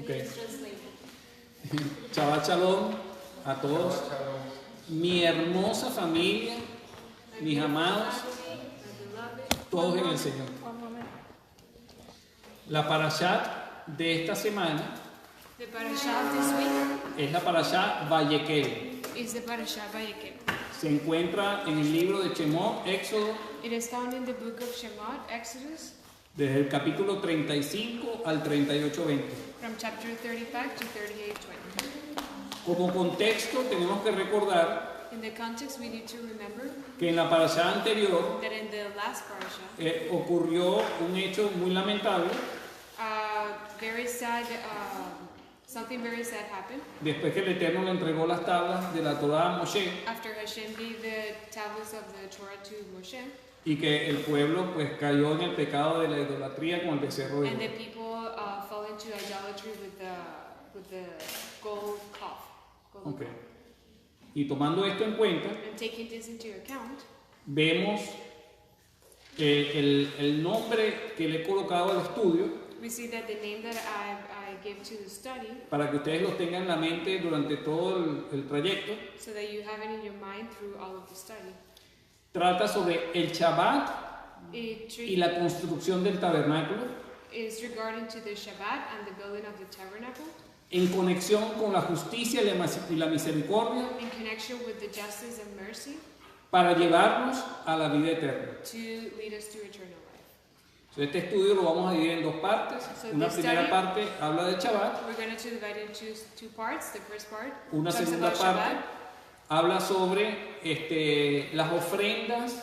Okay. Shabbat Shalom a todos. Mi hermosa familia, mis amados, todos en el Señor. La parashat de esta semana es la parashat Vayekel. Se encuentra en el libro de Shemot, Éxodo. It is found in the book of Shemot, Exodus, Desde el capítulo 35 al 38-20. from chapter 35 to 38:20. Como contexto tenemos que recordar In the context, we need to remember que en la parasha anterior that in the last parasha, ocurrió un hecho muy lamentable something very sad happened. después que el Eterno le entregó las tablas de la Torá a Moshe After Hashem gave the tablets of the Torah to Moshe, y que el pueblo pues cayó en el pecado de la idolatría con el becerro de and the oro. people fell into idolatry with the gold calf. Okay. Y tomando esto en cuenta, And taking this into account, vemos el nombre que le he colocado al estudio we see that the name that I gave to the study, para que ustedes lo tengan en la mente durante todo el trayecto, so that you have it in your mind through all of the study. trata sobre el Shabbat y la construcción del tabernáculo Is regarding to the Shabbat and the building of the tabernacle, en conexión con la justicia y la misericordia in connection with the justice and mercy, para llevarnos a la vida eterna. to lead us to eternal life. Entonces, este estudio lo vamos a dividir en dos partes. So Una this primera study- parte habla del Shabbat, We're going to divide it into two parts. The first part una talks segunda about parte Shabbat, habla sobre las ofrendas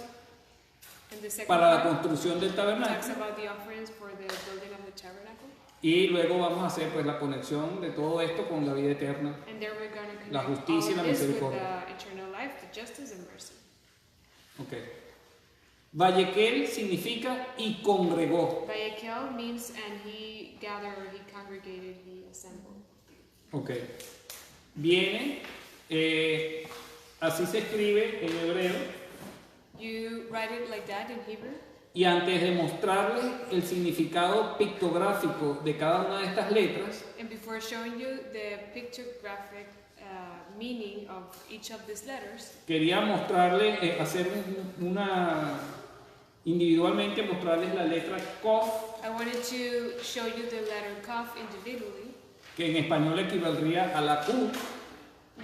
and the second para la part construcción del talks tabernáculo. about the offerings for the building of the tabernacle. Y luego vamos a hacer pues la conexión de todo esto con la vida eterna. And there we're going to La connect justicia y all la of this with misericordia. the eternal life, the justice and mercy. Okay. Vayekel significa y congregó. Vayekel means and he gathered, or he congregated, he assembled. Okay. Viene, así se escribe en hebreo. You write it like that in Hebrew. Y antes de mostrarles el significado pictográfico de cada una de estas letras, And before showing you the pictographic meaning of each of these letters, quería mostrarles, individualmente mostrarles la letra Kof, I wanted to show you the letter Kaf individually, que en español equivaldría a la Q,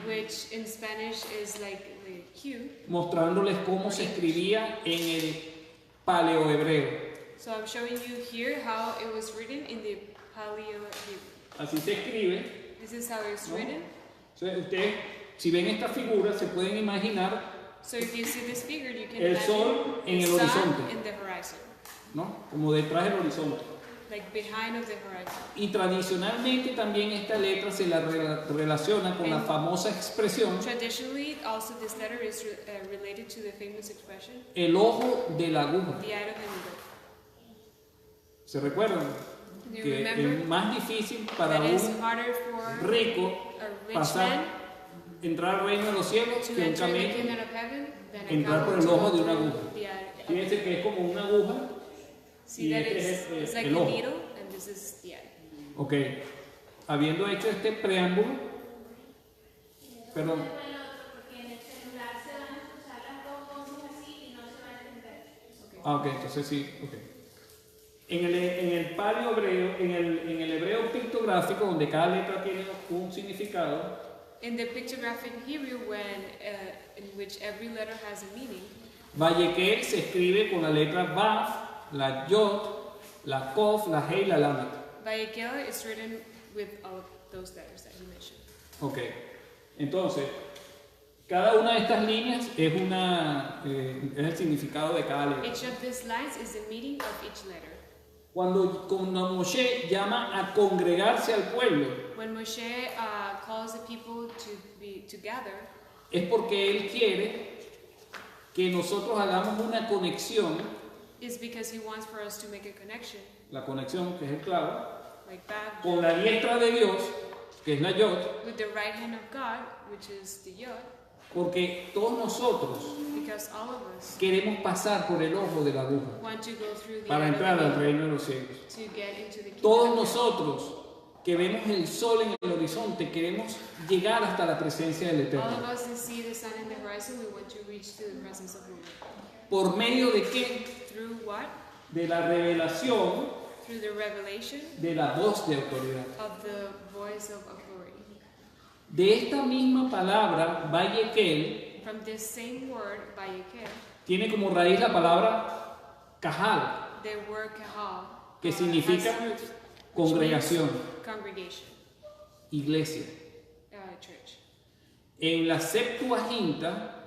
which in Spanish is like the Q. mostrándoles cómo se escribía en el paleohebreo. So I'm showing you here how it was written in the Paleo Hebrew. Así se escribe. This is how it's ¿No? written. Entonces, ustedes, si ven esta figura, se pueden imaginar, So if you see this figure, you can El imagine sol en the el sun horizonte. in the horizon, ¿no? Como detrás del horizonte. like behind of the horizon. Y tradicionalmente también esta letra se la relaciona con la famosa expresión Traditionally, also this letter is related to the famous expression, el ojo de la aguja. the eye of the needle. ¿Se recuerdan? Do you Que remember es más difícil para that it's un harder for rico a rich pasar, man entrar al reino de los cielos to que un enter the camello kingdom of heaven than a entrar por camel el to ojo go de una through aguja. the eye. Fíjense que es como una aguja. See Y that este it's es like el a ojo. needle, and this is the eye. Ok. Habiendo hecho este preámbulo, perdón. Ah, ok, entonces sí, ok. En el paleo hebreo, en el hebreo pictográfico, donde cada letra tiene un significado, In the pictographic Hebrew, in which every letter has a meaning, Vayekel se escribe con la letra Vav, la Yod, la Kof, la He y la Lamed. Vayekel is written with all of those letters that he mentioned. Ok. Entonces, cada una de estas líneas es el significado de cada letra. Each of these lines is the meaning of each letter. Cuando Moshe llama a congregarse al pueblo, When Moshe calls the people to gather, es porque él quiere que nosotros hagamos una conexión, is because he wants for us to make a connection, la conexión que es el clavo, like that, con la diestra de Dios, que es la Yod, with the right hand of God, which is the Yod, porque todos nosotros because all of us queremos pasar por el ojo de la aguja want to go through the para eye of entrar the al needle reino de los cielos. to get into the kingdom Todos of heaven. nosotros que vemos el sol en el horizonte, queremos llegar hasta la presencia del All of Eterno. us that see the sun in the horizon, we want to reach to the presence of the Lord. ¿Por medio de qué? Through what? De la revelación Through the revelation de la voz de autoridad. of the voice of authority. De esta misma palabra, Vayekel, From this same word, Vayekel, tiene como raíz la palabra Kahal, the word kahal, que significa has root, which congregación, means congregation, iglesia. church. En la Septuaginta,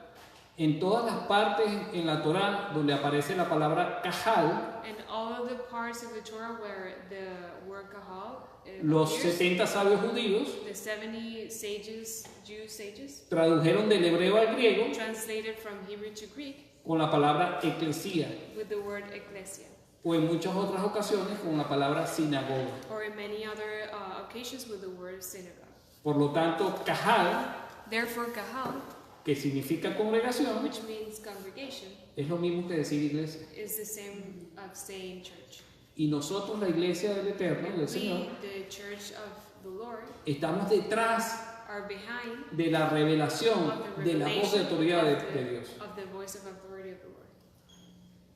en todas las partes en la Torá donde aparece la palabra Kahal, And all of the parts of the Torah where the word kahal los appears, 70 sabios judíos the 70 sages, Jew sages, tradujeron del hebreo al griego translated from Hebrew to Greek con la palabra eclesía, with the word ecclesia, o en muchas otras ocasiones con la palabra sinagoga. or in many other occasions with the word synagogue. Por lo tanto, Kahal, Therefore, kahal, que significa congregación, which means congregation, es lo mismo que decir iglesia. is the same of saying church. Y nosotros, la iglesia del Eterno, del Señor, We, the church of the Lord, estamos detrás are behind de la revelación of the de la voz de revelation autoridad of de Dios. of the voice of authority of the Lord.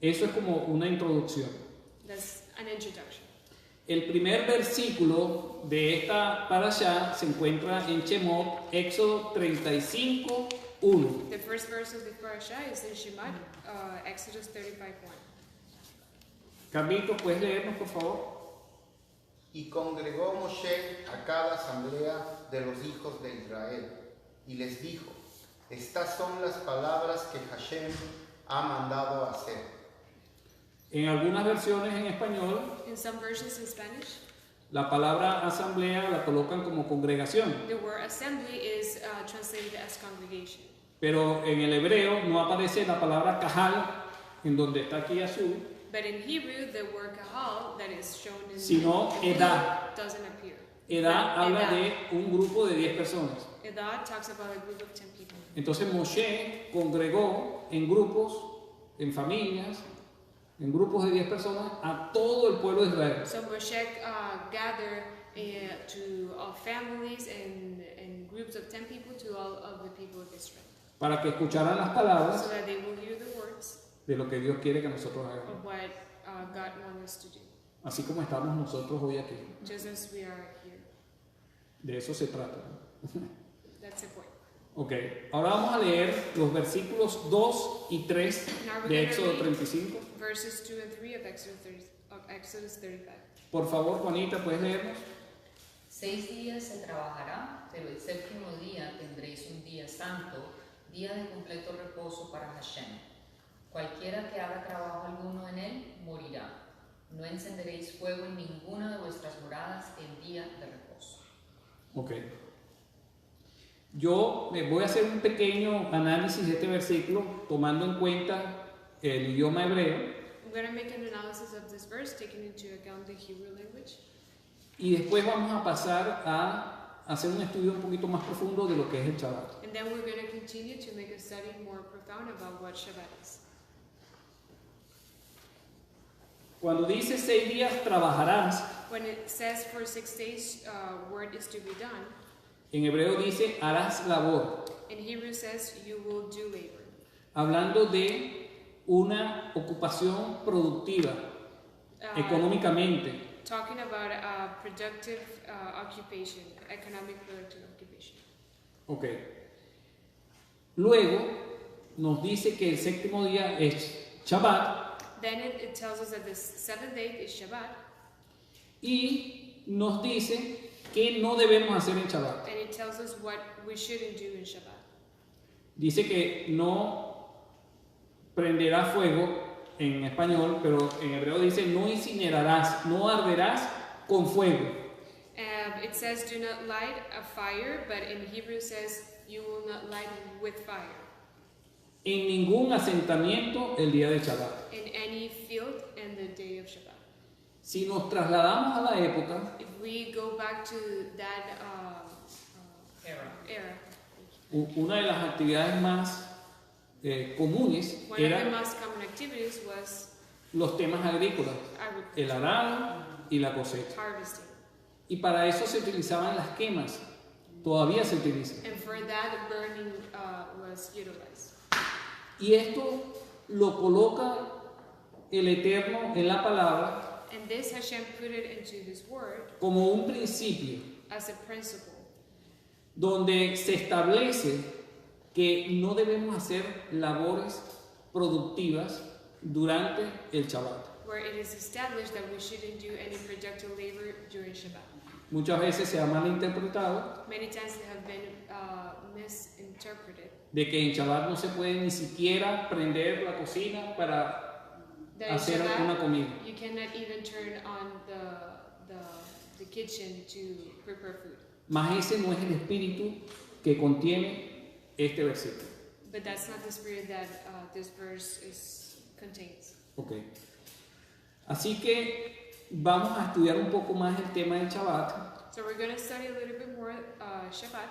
Eso es como una introducción. That's an introduction. El primer versículo de esta parashá se encuentra en Shemot, Éxodo 35, 1. The first verse of the parasha is in Shemot, Exodus 35:1. Carlitos, ¿puedes leernos, por favor? Y congregó Moshe a cada asamblea de los hijos de Israel, y les dijo, estas son las palabras que Hashem ha mandado hacer. En algunas versiones en español, In some versions in Spanish, la palabra asamblea la colocan como congregación, the word assembly is translated as congregation. pero en el hebreo no aparece la palabra kahal, en donde está aquí azul, But in Hebrew, the word kahal that is shown in sino edah. doesn't appear. Edah habla Edah. de un grupo de 10 personas. Edah talks about a group of 10 people. Entonces Moshe congregó en grupos, en familias, en grupos de 10 personas a todo el pueblo de Israel. So Moshe gathered to all families and groups of 10 people to all of the people of Israel, Para que escucharan las palabras so that they will hear the words de lo que Dios quiere que nosotros hagamos. of what God wants us to do, Así como estamos nosotros hoy aquí. just as we are here. De eso se trata, ¿no? That's the point. Ok, ahora vamos a leer los versículos 2 y 3 de Éxodo 35. Verses 2 and 3 of Exodus 35. Por favor, Juanita, ¿puedes leernos? 6 días se trabajará, pero el séptimo día tendréis un día santo, día de completo reposo para Hashem. Cualquiera que haga trabajo alguno en él, morirá. No encenderéis fuego en ninguna de vuestras moradas en día de reposo. Ok. Yo voy a hacer un pequeño análisis de este versículo tomando en cuenta el idioma hebreo I'm going to make an analysis of this verse, taking into account the Hebrew language. y después vamos a pasar a hacer un estudio un poquito más profundo de lo que es el Shabbat. And then we're going to continue to make a study more profound about what Shabbat is. Cuando dice 6 días trabajarás, When it says for 6 days, work is to be done, en hebreo dice harás labor, in Hebrew says you will do labor. hablando de una ocupación productiva económicamente. Talking about a productive occupation, economic productive occupation. Ok. Luego nos dice que el séptimo día es Shabbat Then it tells us that the 7th day is Shabbat, y nos dice que no debemos hacer en Shabbat. and it tells us what we shouldn't do in Shabbat. Dice que no prenderá fuego en español, pero en hebreo dice no incinerarás, no arderás con fuego. It says do not light a fire, but in Hebrew says you will not light with fire En ningún asentamiento el día de Shabbat. in any field in the day of Shabbat. Si nos trasladamos a la época, If we go back to that era, una de las actividades más comunes one of the eran most common activities was los temas agrícolas, el agriculture, arado y la cosecha. harvesting. Y para eso se utilizaban las quemas. Todavía se utilizan. And for that, burning was utilized. Y esto lo coloca el Eterno en la palabra And this Hashem put it into His word como un principio as a principle, donde se establece que no debemos hacer labores productivas durante el Shabbat. where it is established that we shouldn't do any productive labor during Shabbat. Muchas veces se ha malinterpretado Many times they have been misinterpreted. de que en Shabbat no se puede ni siquiera prender la cocina para That in hacer una Shabbat, comida. you cannot even turn on the kitchen to prepare food. Mas ese no es el espíritu que contiene este versículo. But that's not the spirit that this verse contains. Okay. Así que vamos a estudiar un poco más el tema del Shabbat So we're going to study a little bit more Shabbat.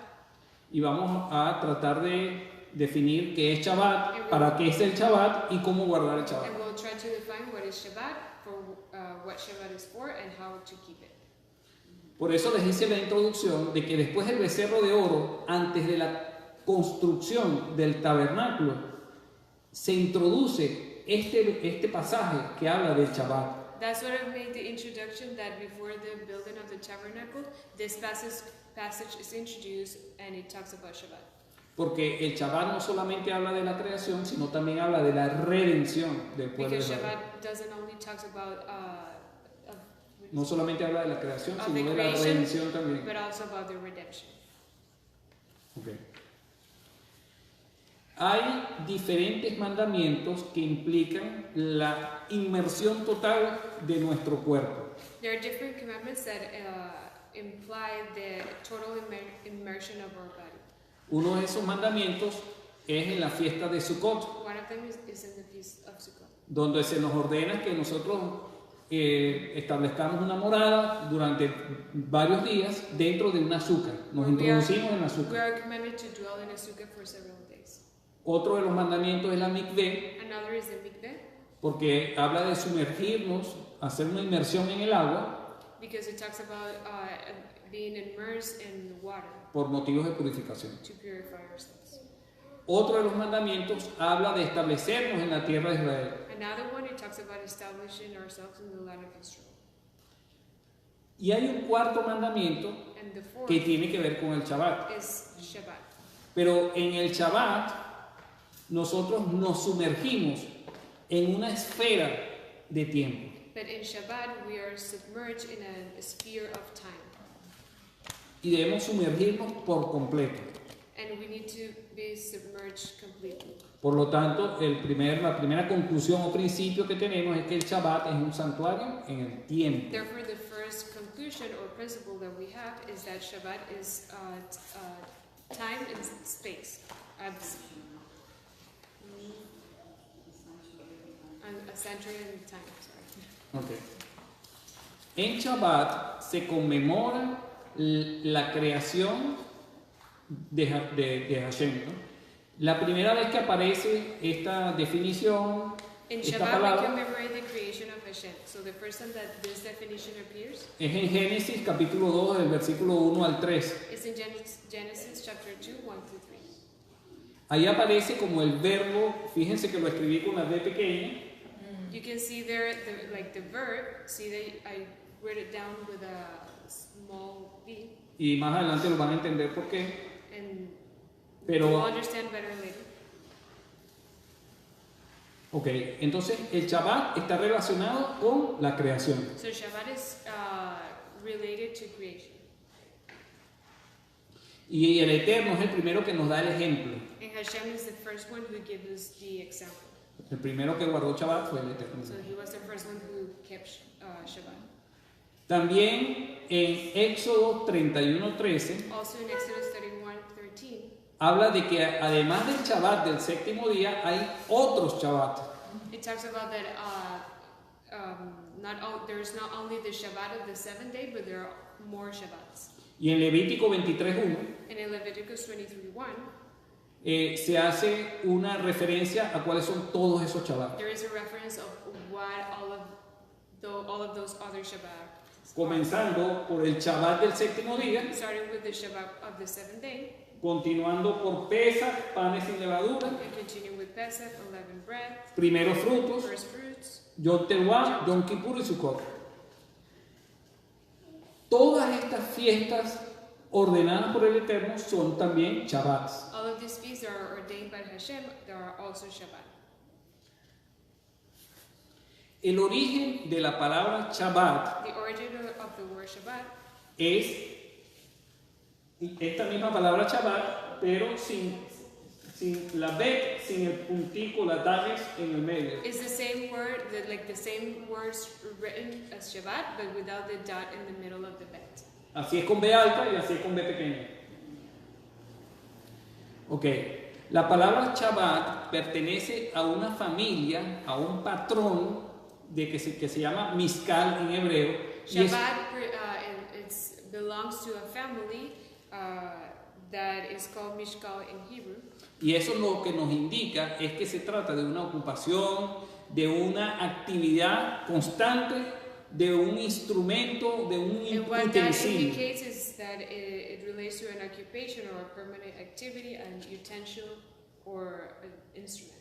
y vamos a tratar de definir qué es Shabbat, para qué es el Shabbat y cómo guardar el Shabbat. And we'll try to define what is Shabbat, for what Shabbat is for, and how to keep it. Por eso les hice la introducción de que después del becerro de oro, antes de la construcción del tabernáculo, se introduce este pasaje que habla del Shabbat. That's what I made the introduction, that before the building of the tabernacle, this passage is introduced and it talks about Shabbat. Porque el Shabbat no solamente habla de la creación, sino también habla de la redención del pueblo de Because Israel. Shabbat doesn't only talk about No solamente habla de la creación, of sino the de la creation, redención también. but also about the redemption. Okay. Hay diferentes mandamientos que implican la inmersión total de nuestro cuerpo. There are different commandments that imply the total immersion of our body. Uno de esos mandamientos es en la fiesta de Sukkot, One of them is in the Feast of Sukkot, donde se nos ordena que nosotros establezcamos una morada durante varios días dentro de un azúcar. Nos introducimos en el we azúcar. are commanded to dwell in a sukkah for several days. Otro de los mandamientos es la mikveh, Another is the mikveh, porque habla de sumergirnos, hacer una inmersión en el agua because it talks about being immersed in water por motivos de purificación. to purify ourselves. Otro de los mandamientos habla de establecernos en la tierra de Israel. Another one, it talks about establishing ourselves in the land of Israel. Y hay un cuarto mandamiento And the fourth que tiene que ver con el Shabbat. is Shabbat. Pero en el Shabbat nosotros nos sumergimos en una esfera de tiempo. But in Shabbat, we are submerged in a sphere of time. Y debemos sumergirnos por completo. And we need to be submerged completely. Por lo tanto, la primera conclusión o principio que tenemos es que el Shabbat es un santuario en el tiempo. Therefore, the first conclusion or principle that we have is that Shabbat is time and space. A century in time, sorry. Okay. En Shabbat se conmemora la creación de Hashem, ¿no? La primera vez que aparece esta definición, In esta Shabbat, we palabra, commemorate the creation of Hashem. So the first time that this definition appears es en Génesis capítulo 2, del versículo 1 al 3. is in Genesis chapter 2, 1 to 3. Ahí aparece como el verbo, fíjense que lo escribí con la D pequeña, You can see there the verb. See that I wrote it down with a small v, y más adelante lo van a entender por qué. and Pero- you'll understand better later. Ok, entonces el Shabbat está relacionado con la creación. So Shabbat is related to creation. Y el Eterno es el primero que nos da el ejemplo. And Hashem is the first one who gives us the example. El primero que guardó Shabbat fue el Eterno. So he was the first one who kept Shabbat. También en Éxodo 31:13 Also in Exodus 31:13, habla de que además del Shabbat del séptimo día hay otros Shabbat. it talks about that there's not only the Shabbat of the seventh day, but there are more Shabbats. Y en Levítico 23:1 And in Leviticus 23:1, se hace una referencia a cuáles son todos esos Shabbat. there is a reference of what all of those other Shabbats comenzando por el Shabbat del séptimo día, starting with the Shabbat of the seventh day, continuando por Pesach, panes sin levadura, and continuing with Pesach, unleavened bread, primeros frutos, first fruits, Yom Teruah, Yom Kippur y Sukkot. Todas estas fiestas ordenadas por el Eterno son también Shabbats. all of these feasts are ordained by Hashem, there are also Shabbat. El origen de la palabra Shabbat The origin of the word Shabbat es esta misma palabra Shabbat, pero sin la bet, sin el puntico, las dagas en el medio. is the same word, like the same words written as Shabbat, but without the dot in the middle of the bet. Así es con B alta y así es con B pequeña. Ok, la palabra Shabbat pertenece a una familia, a un patrón que se llama Miskal en hebreo. Y es, Shabbat belongs to a family that is called Mishkal in Hebrew. y eso lo que nos indica es que se trata de una ocupación, de una actividad constante, de un instrumento, de un And what that utensilio. indicates is that it relates to an occupation or a permanent activity, an utensil or an instrument.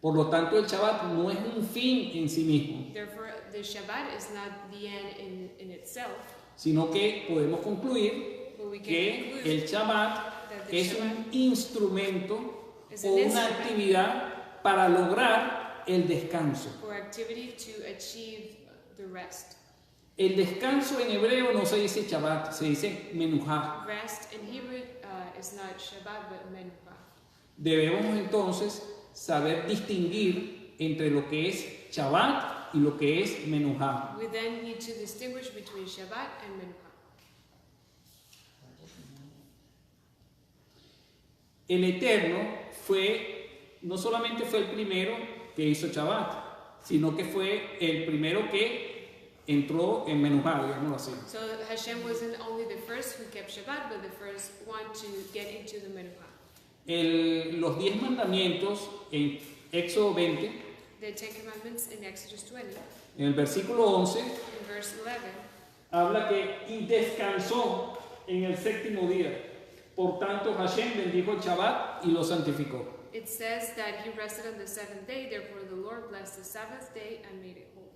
Por lo tanto, el Shabbat no es un fin en sí mismo, Therefore, the Shabbat is not the end in itself, sino que podemos concluir but we can que conclude el Shabbat that the es un Shabbat instrumento is o an una instrument actividad para lograr el descanso. for activity to achieve the rest. El descanso en hebreo no se dice Shabbat, se dice Menuhá. Rest in Hebrew is not Shabbat but Menucha. Debemos entonces saber distinguir entre lo que es Shabbat y lo que es Menuhá. We then need to distinguish between Shabbat and Menucha. El Eterno no solamente fue el primero que hizo Shabbat, sino que fue el primero que entró en Menuhá, digámoslo así. So Hashem wasn't only the first who kept Shabbat, but the first one to get into the Menucha. Los 10 mandamientos en Éxodo 20, The Ten Commandments in Exodus 20, en el versículo 11, in verse 11, habla que y descansó en el séptimo día. Por tanto, Hashem bendijo el Shabbat y lo santificó. it says that he rested on the seventh day, therefore the Lord blessed the Sabbath day and made it whole.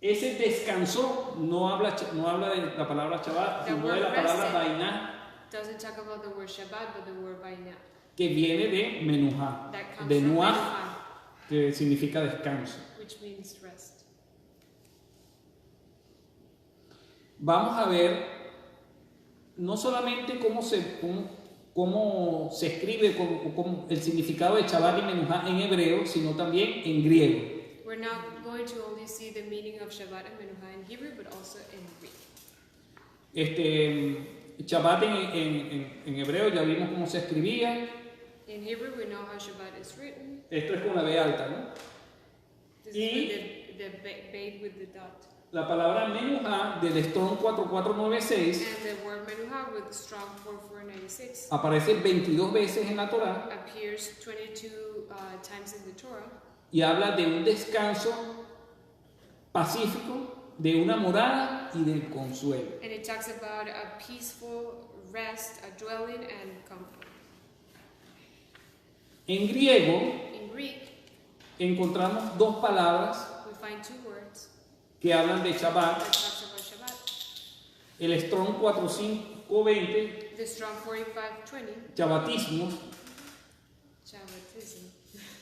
Ese descansó no habla de la palabra Shabbat, The sino de word la palabra rested Vainá, doesn't talk about the word Shabbat, but the word Vaina. que viene de Menuhá, That comes de from Nuach, Menucha, que significa descanso. which means rest. Vamos a ver no solamente cómo se escribe como el significado de Shabbat y Menuhá en hebreo, sino también en griego. We're not going to only see the meaning of Shabbat and Menucha in Hebrew, but also in Greek. Shabbat en hebreo ya vimos cómo se escribía. In Hebrew, we know how Shabbat is written. Esto es con la B alta, ¿no? This Y- is with the bait with the dot. La palabra Menuhá del Strong 4496 And the word Menucha with strong 4496 aparece 22 veces en la Torá appears 22 times in the Torah. y habla de un descanso pacífico, de una morada y del consuelo. And it talks about a peaceful rest, a dwelling, and comfort. En griego In Greek, encontramos dos palabras we find two words que hablan de Shabbat, that talks about Shabbat. el Strong 4520, The strong 4520, Shabbatismo, Shabbatism.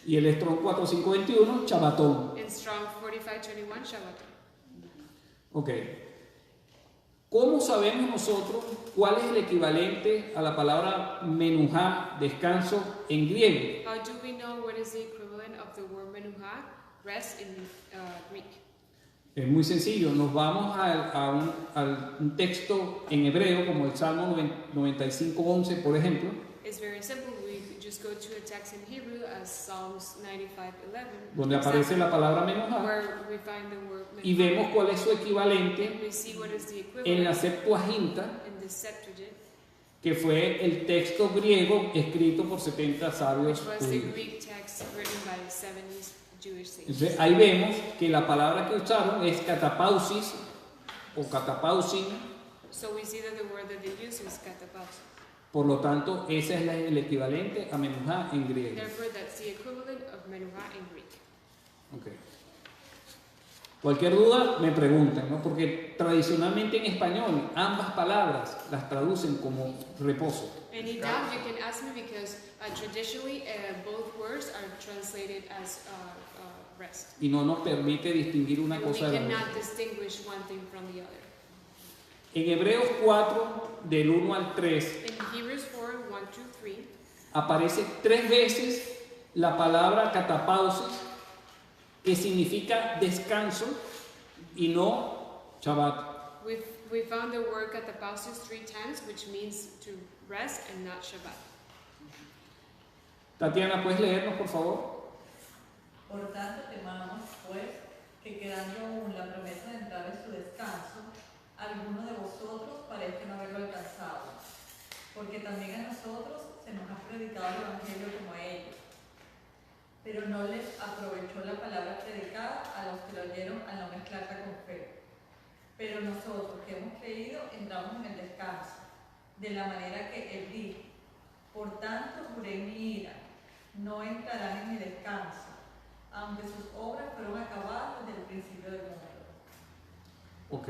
y el Strong 4521, Shabbatón. And strong 4521, Shabbat. Ok. ¿Cómo sabemos nosotros cuál es el equivalente a la palabra Menuhá, descanso, en griego? How do we know what is the equivalent of the word Menucha, rest, in Greek? Es muy sencillo, nos vamos a un texto en hebreo como el Salmo 95:11, por ejemplo, It's very simple. We just go to a text in Hebrew as Psalms 95:11, donde aparece la palabra Menuhá, where we find the word y Menucha. vemos cuál es su equivalente And we see what is the en la equivalent Septuaginta, in the Septuagint, que fue el texto griego escrito por 70 sabios which was the judíos. Greek text written by 70 Jewish sages. Entonces, ahí vemos que la palabra que usaron es catapausis o catapausin. So we see that the word that they use is katapausis. Por lo tanto, ese es el equivalente a menuja en griego. Therefore, that's the equivalent of menuha in Greek. Okay. Cualquier duda me preguntan, ¿no? Porque tradicionalmente en español ambas palabras las traducen como reposo. Any doubt you can ask me because traditionally both words are translated as rest. Y no nos permite distinguir una And we cosa de la otra. cannot distinguish one thing from the other. En Hebreos 4, del 1 al 3, In Hebrews 4, 1, 2, 3, aparece 3 veces la palabra catapausis, que significa descanso y no Shabbat. we found the word katapausis 3 times, which means to rest and not Shabbat. Tatiana, ¿puedes leernos, por favor? Por tanto, temamos, pues, que quedando aún la promesa de entrar en su descanso, alguno de vosotros parezca no haberlo alcanzado, porque también a nosotros se nos ha predicado el Evangelio como a ellos. Pero no les aprovechó la palabra predicada a los que lo oyeron al no mezclarla con fe. Pero nosotros que hemos creído entramos en el descanso, de la manera que él dijo: por tanto juré en mi ira, no entrarán en mi descanso, aunque sus obras fueron acabadas desde el principio del mundo. Ok.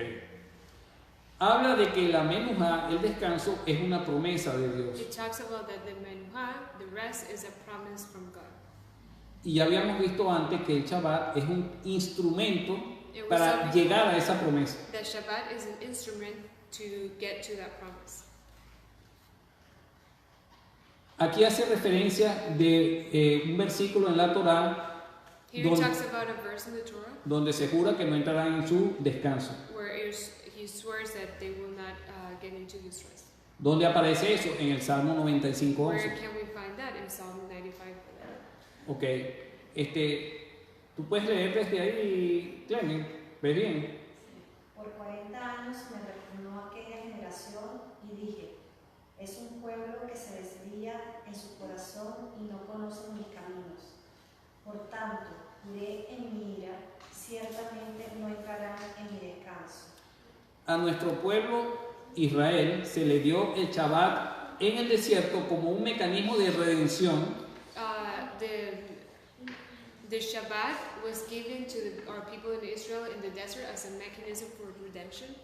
Habla de que la menuja, el descanso, es una promesa de Dios. It talks about that the menuha, the rest, is a promise from God. Y ya habíamos visto antes que el Shabbat es un instrumento It was para something- llegar a esa promesa. That Shabbat is an instrument to get to that promise. Aquí hace referencia de un versículo en la Torá Here he donde, talks about a verse in the Torah donde se jura que no entrarán en su descanso. where he swears that they will not get into his rest. ¿Dónde aparece eso? En el Salmo 95:11. Where can we find that? In Psalm 95. Ok. ¿Tú puedes leer desde ahí, Clemen? ¿Ves bien? Por 40 años me repugnó aquella generación y dije: es un pueblo que se desvía en su corazón y no conoce mis caminos. Por tanto, juré en mi ira, ciertamente no entrarán en mi descanso. A nuestro pueblo Israel se le dio el Shabbat en el desierto como un mecanismo de redención. The Shabbat was given to our people in Israel in the desert as a mechanism for redemption.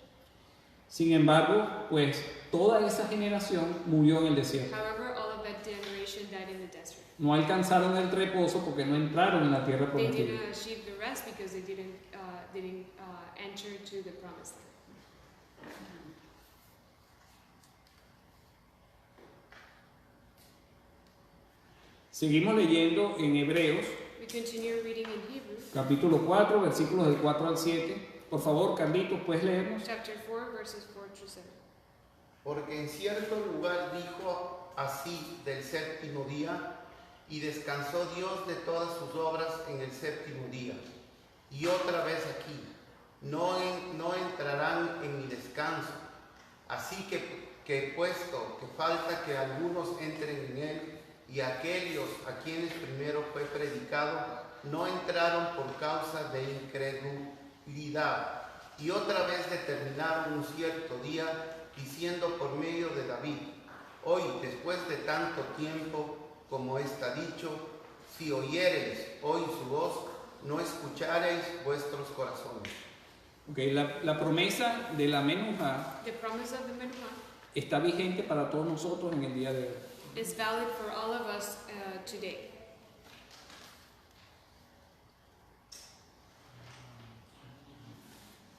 Sin embargo, pues toda esa generación murió en el desierto. However, all of that generation died in the desert. No alcanzaron el reposo porque no entraron en la tierra They prometida. didn't achieve the rest because they didn't enter to the promised land. Seguimos leyendo en Hebreos, We continue reading in Hebrews, capítulo 4, versículos del 4 al 7. Por favor, Carlitos, ¿puedes leernos? chapter 4, verses 4 through 7. Porque en cierto lugar dijo así del séptimo día, y descansó Dios de todas sus obras en el séptimo día. Y otra vez aquí, no entrarán en mi descanso. Así que puesto que falta que algunos entren en él, y aquellos a quienes primero fue predicado, no entraron por causa de incredulidad. Y otra vez determinaron un cierto día, diciendo por medio de David: hoy, después de tanto tiempo, como está dicho, si oyereis hoy su voz, no escuchareis vuestros corazones. Okay, la promesa de la menuja The promise of the menuha está vigente para todos nosotros en el día de hoy. is valid for all of us today.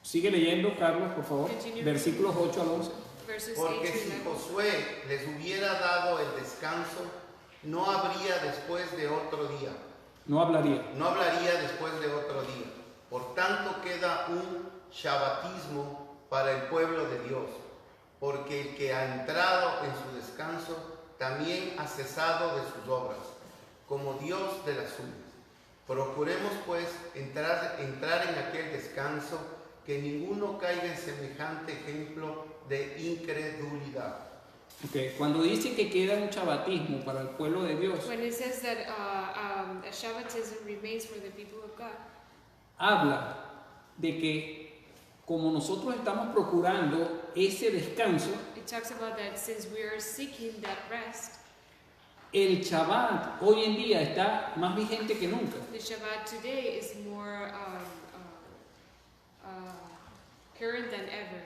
Sigue leyendo, Carlos, por favor. Continue. Versículos 8 al 11. Verses 8 Porque to si 11. Josué les hubiera dado el descanso, no habría después de otro día. No hablaría. No hablaría después de otro día. Por tanto queda un shabbatismo para el pueblo de Dios, porque el que ha entrado en su descanso también ha cesado de sus obras, como Dios de las suyas. Procuremos pues entrar en aquel descanso, que ninguno caiga en semejante ejemplo de incredulidad. Okay. Cuando dice que queda un chabatismo para el pueblo de Dios, When it says that a Shabbatism remains for the people of God, habla de que como nosotros estamos procurando ese descanso, it talks about that since we are seeking that rest, el Shabbat hoy en día está más vigente que nunca. the Shabbat today is more current than ever.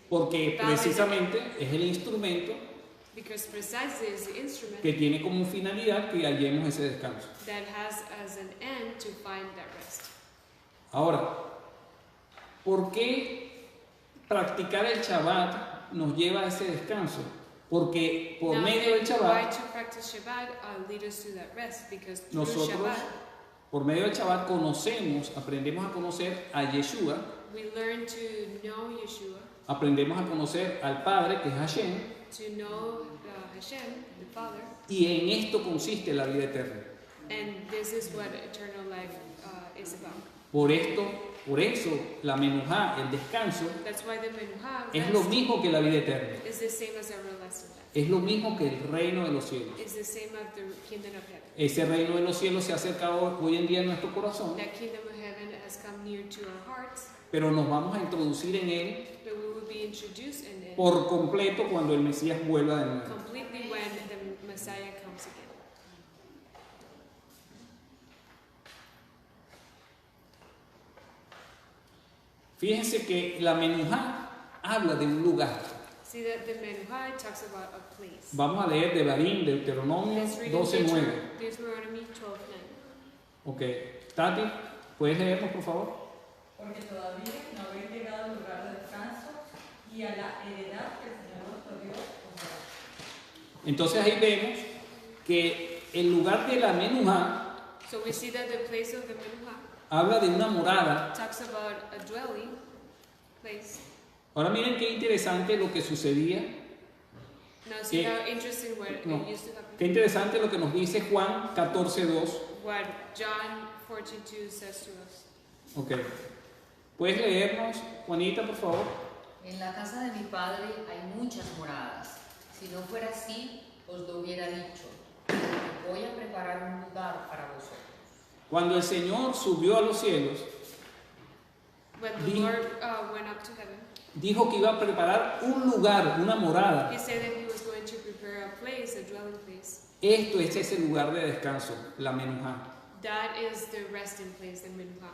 Porque precisamente es el instrumento Because precisely is the instrument que tiene como finalidad que hallemos ese descanso. that has as an end to find that rest. Ahora, ¿por qué practicar el Shabbat nos lleva a ese descanso? Porque por Now, medio del why Shabbat, to practice Shabbat lead us to that rest? Because through nosotros, Shabbat por medio del Shabbat conocemos, aprendemos a conocer a Yeshua, we learn to know Yeshua, aprendemos a conocer al Padre, que es Hashem, to know Hashem, the Father, y en esto consiste la vida eterna. and this is what eternal life is about. Por eso, la menujá, el descanso, That's why the Menuha es lo rest mismo que la vida eterna. is the same as everlasting life. Es lo mismo que el reino de los cielos. It's the same as the kingdom of heaven. Ese reino de los cielos se ha acercado hoy en día a nuestro corazón, That kingdom of heaven has come near to our hearts, pero nos vamos a introducir en él but we will be introduced in it por completo cuando el Mesías vuelva de nuevo. completely when the Messiah comes again. Fíjense que la menujá habla de un lugar. See that the Menuha talks about a place. Vamos a leer de Barín, Deuteronomio Let's read 12:9. Deuteronomy 12:9. Ok. Tati, ¿puedes leernos, por favor? Porque todavía no habéis llegado al lugar de descanso y a la heredad que el Señor nuestro Dios os da. Entonces ahí vemos que el lugar de la menujá So we see that the place of the Menuha habla de una morada. talks about a dwelling place. Ahora miren qué interesante lo que sucedía. Now see ¿Qué? how interesting what No. it used to happen. Qué interesante lo que nos dice Juan 14:2. What John 14:2 says to us. Ok. ¿Puedes leernos, Juanita, por favor? En la casa de mi padre hay muchas moradas. Si no fuera así, os lo hubiera dicho. Voy a preparar un lugar para vosotros. Cuando el Señor subió a los cielos, When the Di- Lord went up to heaven, dijo que iba a preparar un lugar, una morada. he said that he was going to prepare a place, a dwelling place. Esto es ese lugar de descanso, la menujá. That is the resting place, the Menuha.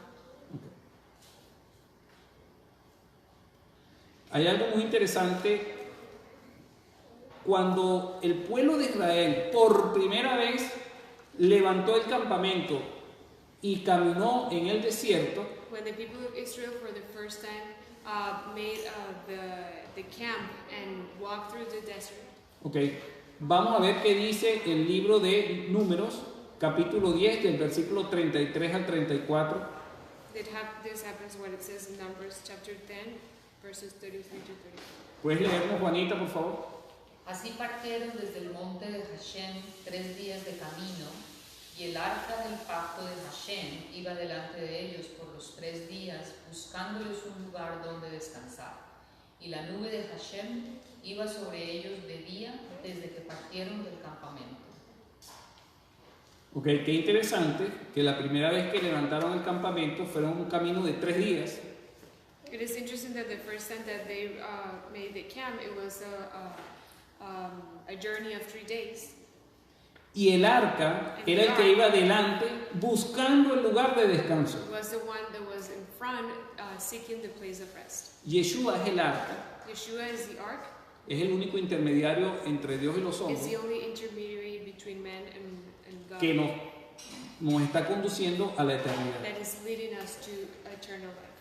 Hay algo muy interesante. Cuando el pueblo de Israel por primera vez levantó el campamento y caminó en el desierto, When the people of Israel for the first time made the camp and walked through the desert, okay, vamos a ver qué dice el libro de Números, capítulo 10, del versículo 33 al 34. this happens what it says in Numbers chapter 10, verses 33 to 34. ¿Puedes leernos, Juanita, por favor? Así partieron desde el monte de Hashem 3 días de camino, y el arca del pacto de Hashem iba delante de ellos por los 3 días, buscándoles un lugar donde descansar. Y la nube de Hashem iba sobre ellos de día desde que partieron del campamento. Ok, qué interesante que la primera vez que levantaron el campamento fueron un camino de 3 días. It is interesting that the first time that they made the camp, it was a journey of 3 days. Y el arca era el que iba adelante buscando el lugar de descanso. It was the one that was in front, seeking the place of rest. Yeshua es el arca, Yeshua is the ark, es el único intermediario entre Dios y los is hombres the only intermediary between man and God que nos está conduciendo a la eternidad. that is leading us to eternal life.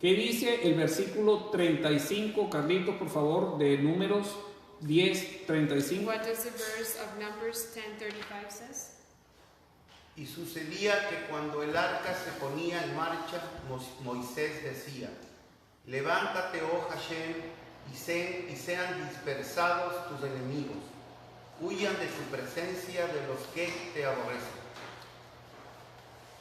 ¿Qué dice el versículo 35, Carlitos, por favor, de Números 10, 35? What does the verse of Numbers 10:35 says? Y sucedía que cuando el arca se ponía en marcha, Moisés decía: levántate, oh Hashem, y sean dispersados tus enemigos, huyan de tu presencia de los que te aborrecen.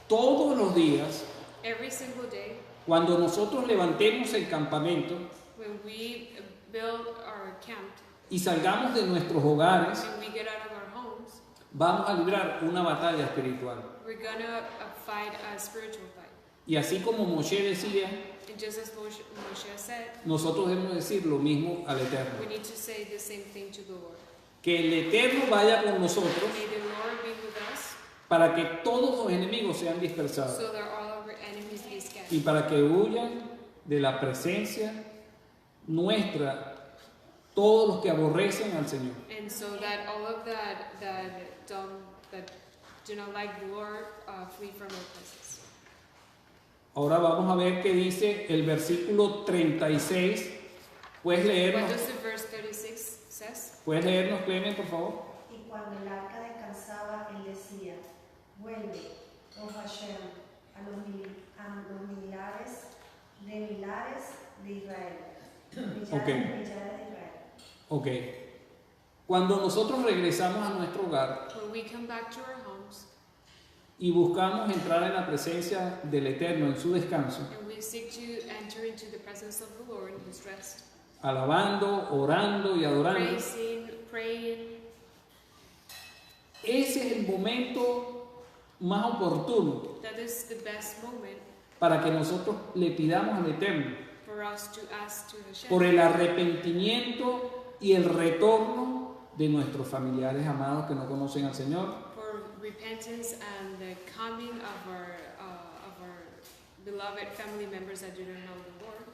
Todos los días, Every single day, cuando nosotros levantemos el campamento when we build our camp y salgamos de nuestros hogares, and we get out of our homes, vamos a librar una batalla espiritual. We're gonna fight a spiritual fight. Y así como Moshe decía, And just as Moshe said, nosotros debemos decir lo mismo al Eterno. we need to say the same thing to the Lord. Que el Eterno vaya con nosotros May the Lord be with us, para que todos los enemigos sean dispersados so that all of our enemies be scattered. y para que huyan de la presencia nuestra todos los que aborrecen al Señor. And so that all of that do not like the Lord flee from our presence. Ahora vamos a ver qué dice el versículo 36. ¿Puedes What leernos? does the verse 36 says? ¿Puedes leernos, Clemen, por favor? Y cuando el arca descansaba, él decía, vuelve, oh Hashem, a los millares de Israel. Ok. Millares de Israel. Ok. Cuando nosotros regresamos a nuestro hogar When we come back to our homes y buscamos entrar en la presencia del Eterno en su descanso, and we seek to enter into the presence of the Lord in His rest, alabando, orando y adorando, praising, praying, ese es el momento más oportuno that is the best moment para que nosotros le pidamos al Eterno for us to ask to Hashem por el arrepentimiento y el retorno de nuestros familiares amados que no conocen al Señor, for repentance and the coming of our beloved family members that do not know the Lord,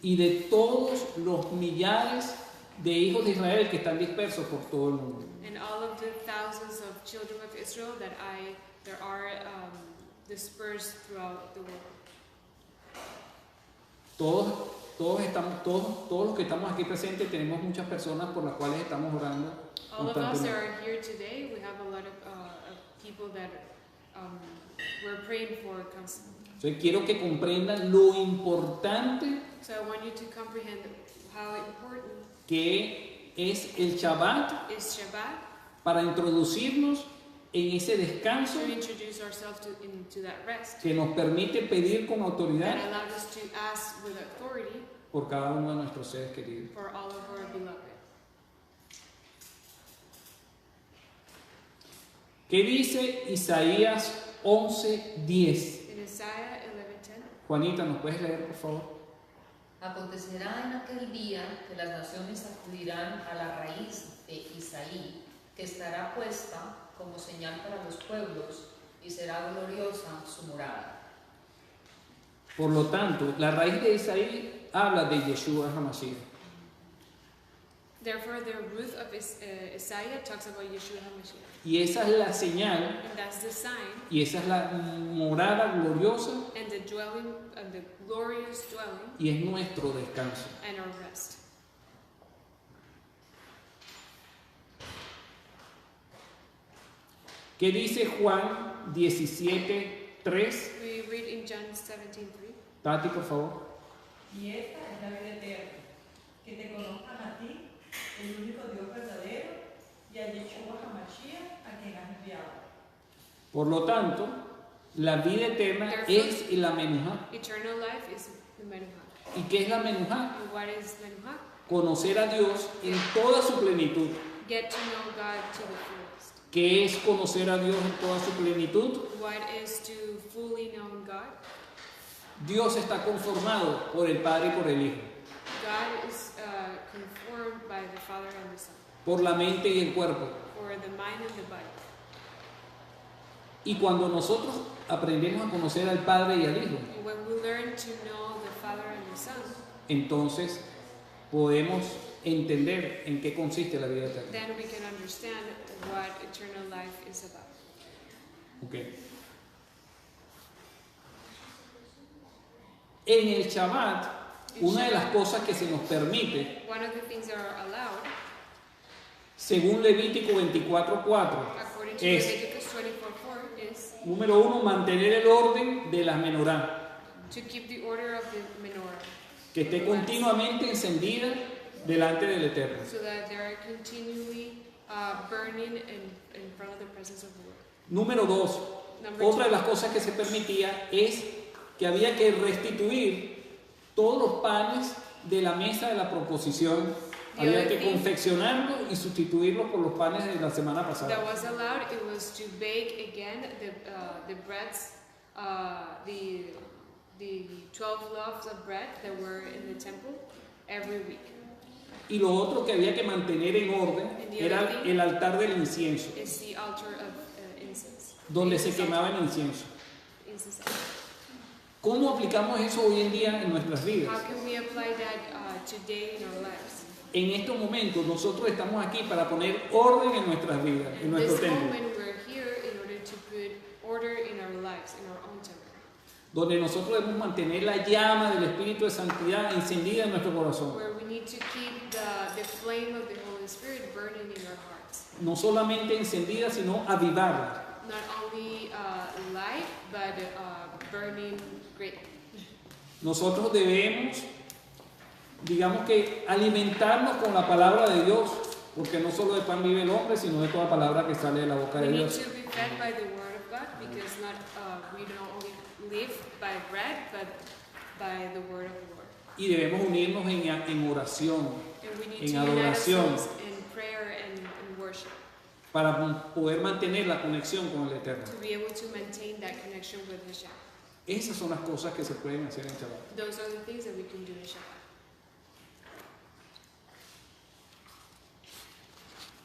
y de todos los millares de hijos de Israel que están dispersos por todo el mundo. and all of the thousands of children of Israel that are dispersed throughout the world. Todos los que estamos aquí presentes tenemos muchas personas por las cuales estamos orando All of us that constantemente. are here today, we have a lot of people that we're praying for constantly. Entonces quiero que comprendan lo importante So I want you to comprehend how important que es el Shabbat is Shabbat para introducirnos en ese descanso to introduce ourselves into that rest que nos permite pedir con that autoridad allowed us to ask with authority por cada uno de nuestros seres queridos. for all of our beloved. ¿Qué dice Isaías 11:10? In Isaiah 11:10, Juanita, ¿nos puedes leer, por favor? Acontecerá en aquel día que las naciones acudirán a la raíz de Isaí, que estará puesta como señal para los pueblos, y será gloriosa su morada. Por lo tanto, la raíz de Isaí habla de Yeshua HaMashiach. therefore the root of Isaiah talks about Yeshua HaMashiach. Y esa es la señal And that's the sign y esa es la morada gloriosa and the dwelling and the glorious dwelling y es nuestro descanso. and our rest. ¿Qué dice Juan 17:3? We read in John 17:3. Tati, por favor. Y esta es la vida eterna, que te conozcan a ti, el único Dios verdadero, y a Yeshua HaMashiach, a quien has enviado. Por lo tanto, la vida eterna es la menujá. Eternal life is the Menuha. ¿Y qué es la menujá? And what is Menuha? Conocer a Dios en toda su plenitud. Get to know God to the fullest. ¿Qué es conocer a Dios en toda su plenitud? What is to fully know God? Dios está conformado por el Padre y por el Hijo, God is conformed by the Father and the Son, por la mente y el cuerpo. for the mind and the body. Y cuando nosotros aprendemos a conocer al Padre y al Hijo, And when we learn to know the Father and the Son, entonces podemos entender en qué consiste la vida eterna. then we can understand what eternal life is about. Okay. En el Shabbat, una de las cosas que se nos permite, One of the things that are allowed, según Levítico 24:4, according to es, Leviticus 24:4, is número uno, mantener el orden de las menorá, to keep the order of the menorah, que esté continuamente encendida delante del Eterno. so that they are continually burning in front of the presence of the Lord. Número dos, Number otra de two, las cosas que se permitía es que había que restituir todos los panes de la mesa de la proposición The Había other que thing confeccionarlos y sustituirlos por los panes de la semana that pasada. was allowed, it was to bake again the breads, the 12 loaves of bread that were in the temple every week. Y lo otro que había que mantener en orden era el altar del incienso, It's the altar of incense. donde se Incense quemaba altar. el incienso. Incense. ¿Cómo aplicamos eso hoy en día en nuestras vidas? How can we apply that today in our lives? En estos momentos nosotros estamos aquí para poner orden en nuestras vidas, en In nuestro this templo, moment, we're here in order to put order in our lives, in our own temple, donde nosotros debemos mantener la llama del Espíritu de Santidad encendida en nuestro corazón. where we need to keep the flame of the Holy Spirit burning in our hearts. No solamente encendida, sino avivarla. Not only light, but burning great. Nosotros debemos, digamos que, alimentarnos con la palabra de Dios, porque no solo de pan vive el hombre, sino de toda palabra que sale de la boca We de need Dios. to be fed by the Word of God, because we don't only live by bread, but by the Word of the Lord. Y debemos unirnos en oración, And we need en to unite adoración, ourselves in prayer and worship para poder mantener la conexión con el Eterno. to be able to maintain that connection with Hashem. Esas son las cosas que se pueden hacer en Shabbat. Those are the things that we can do in Shabbat.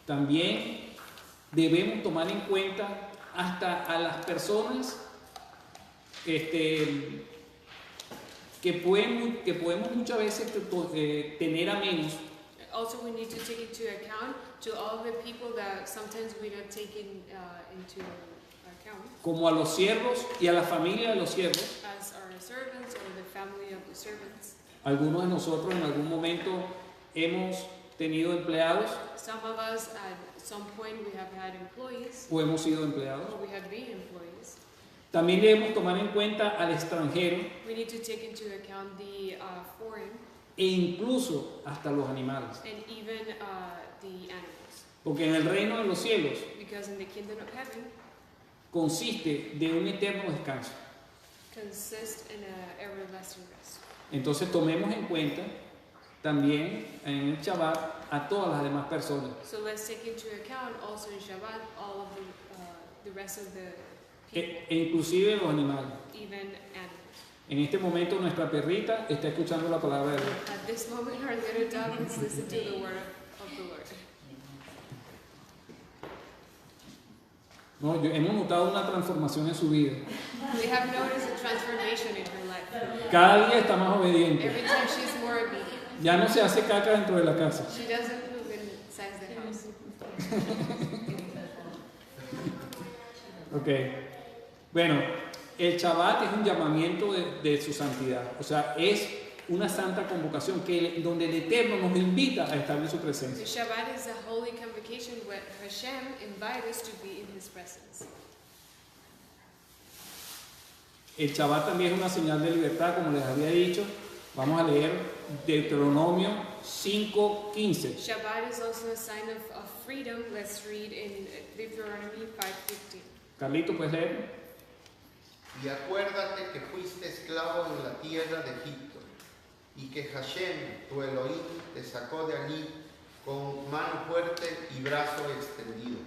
También debemos tomar en cuenta hasta a las personas que podemos muchas veces tener a menos, Also, we need to take into account to all the people that sometimes we don't take into account, como a los siervos y a la familia de los siervos. as our servants or the family of the servants. Algunos de nosotros en algún momento hemos tenido empleados Some of us, at some point, we have had employees, o hemos sido empleados. or we have been employees. También debemos tomar en cuenta al extranjero We need to take into account the foreign e incluso hasta los animales. and even the animals, Porque en el reino de los cielos because in the kingdom of heaven consiste de un eterno descanso. consists in an everlasting rest. Entonces tomemos en cuenta también en el Shabbat a todas las demás personas. So let's take into account also in Shabbat all of the rest of the people, E inclusive los animales. even animals. En este momento nuestra perrita está escuchando la palabra de Dios. At this moment, our little dog is listening to the word of the Lord. ¿No? Hemos notado una transformación en su vida. We have noticed a transformation in her life. Cada día está más obediente. Every time she's more obedient. Ya no se hace caca dentro de la casa. She doesn't move inside the house. Ok. Bueno, el Shabbat es un llamamiento de su santidad. O sea, es una santa convocación donde el Eterno nos invita a estar en su The presencia. Shabbat is a holy convocation where Hashem invites us to be in His presence. El Shabbat también es una señal de libertad, como les había dicho. Vamos a leer Deuteronomio 5:15. Shabbat is also a sign of freedom. Let's read in Deuteronomy 5:15. Carlito, ¿puedes leer? Y acuérdate que fuiste esclavo en la tierra de Egipto, y que Hashem, tu Elohim, te sacó de allí con mano fuerte y brazo extendido.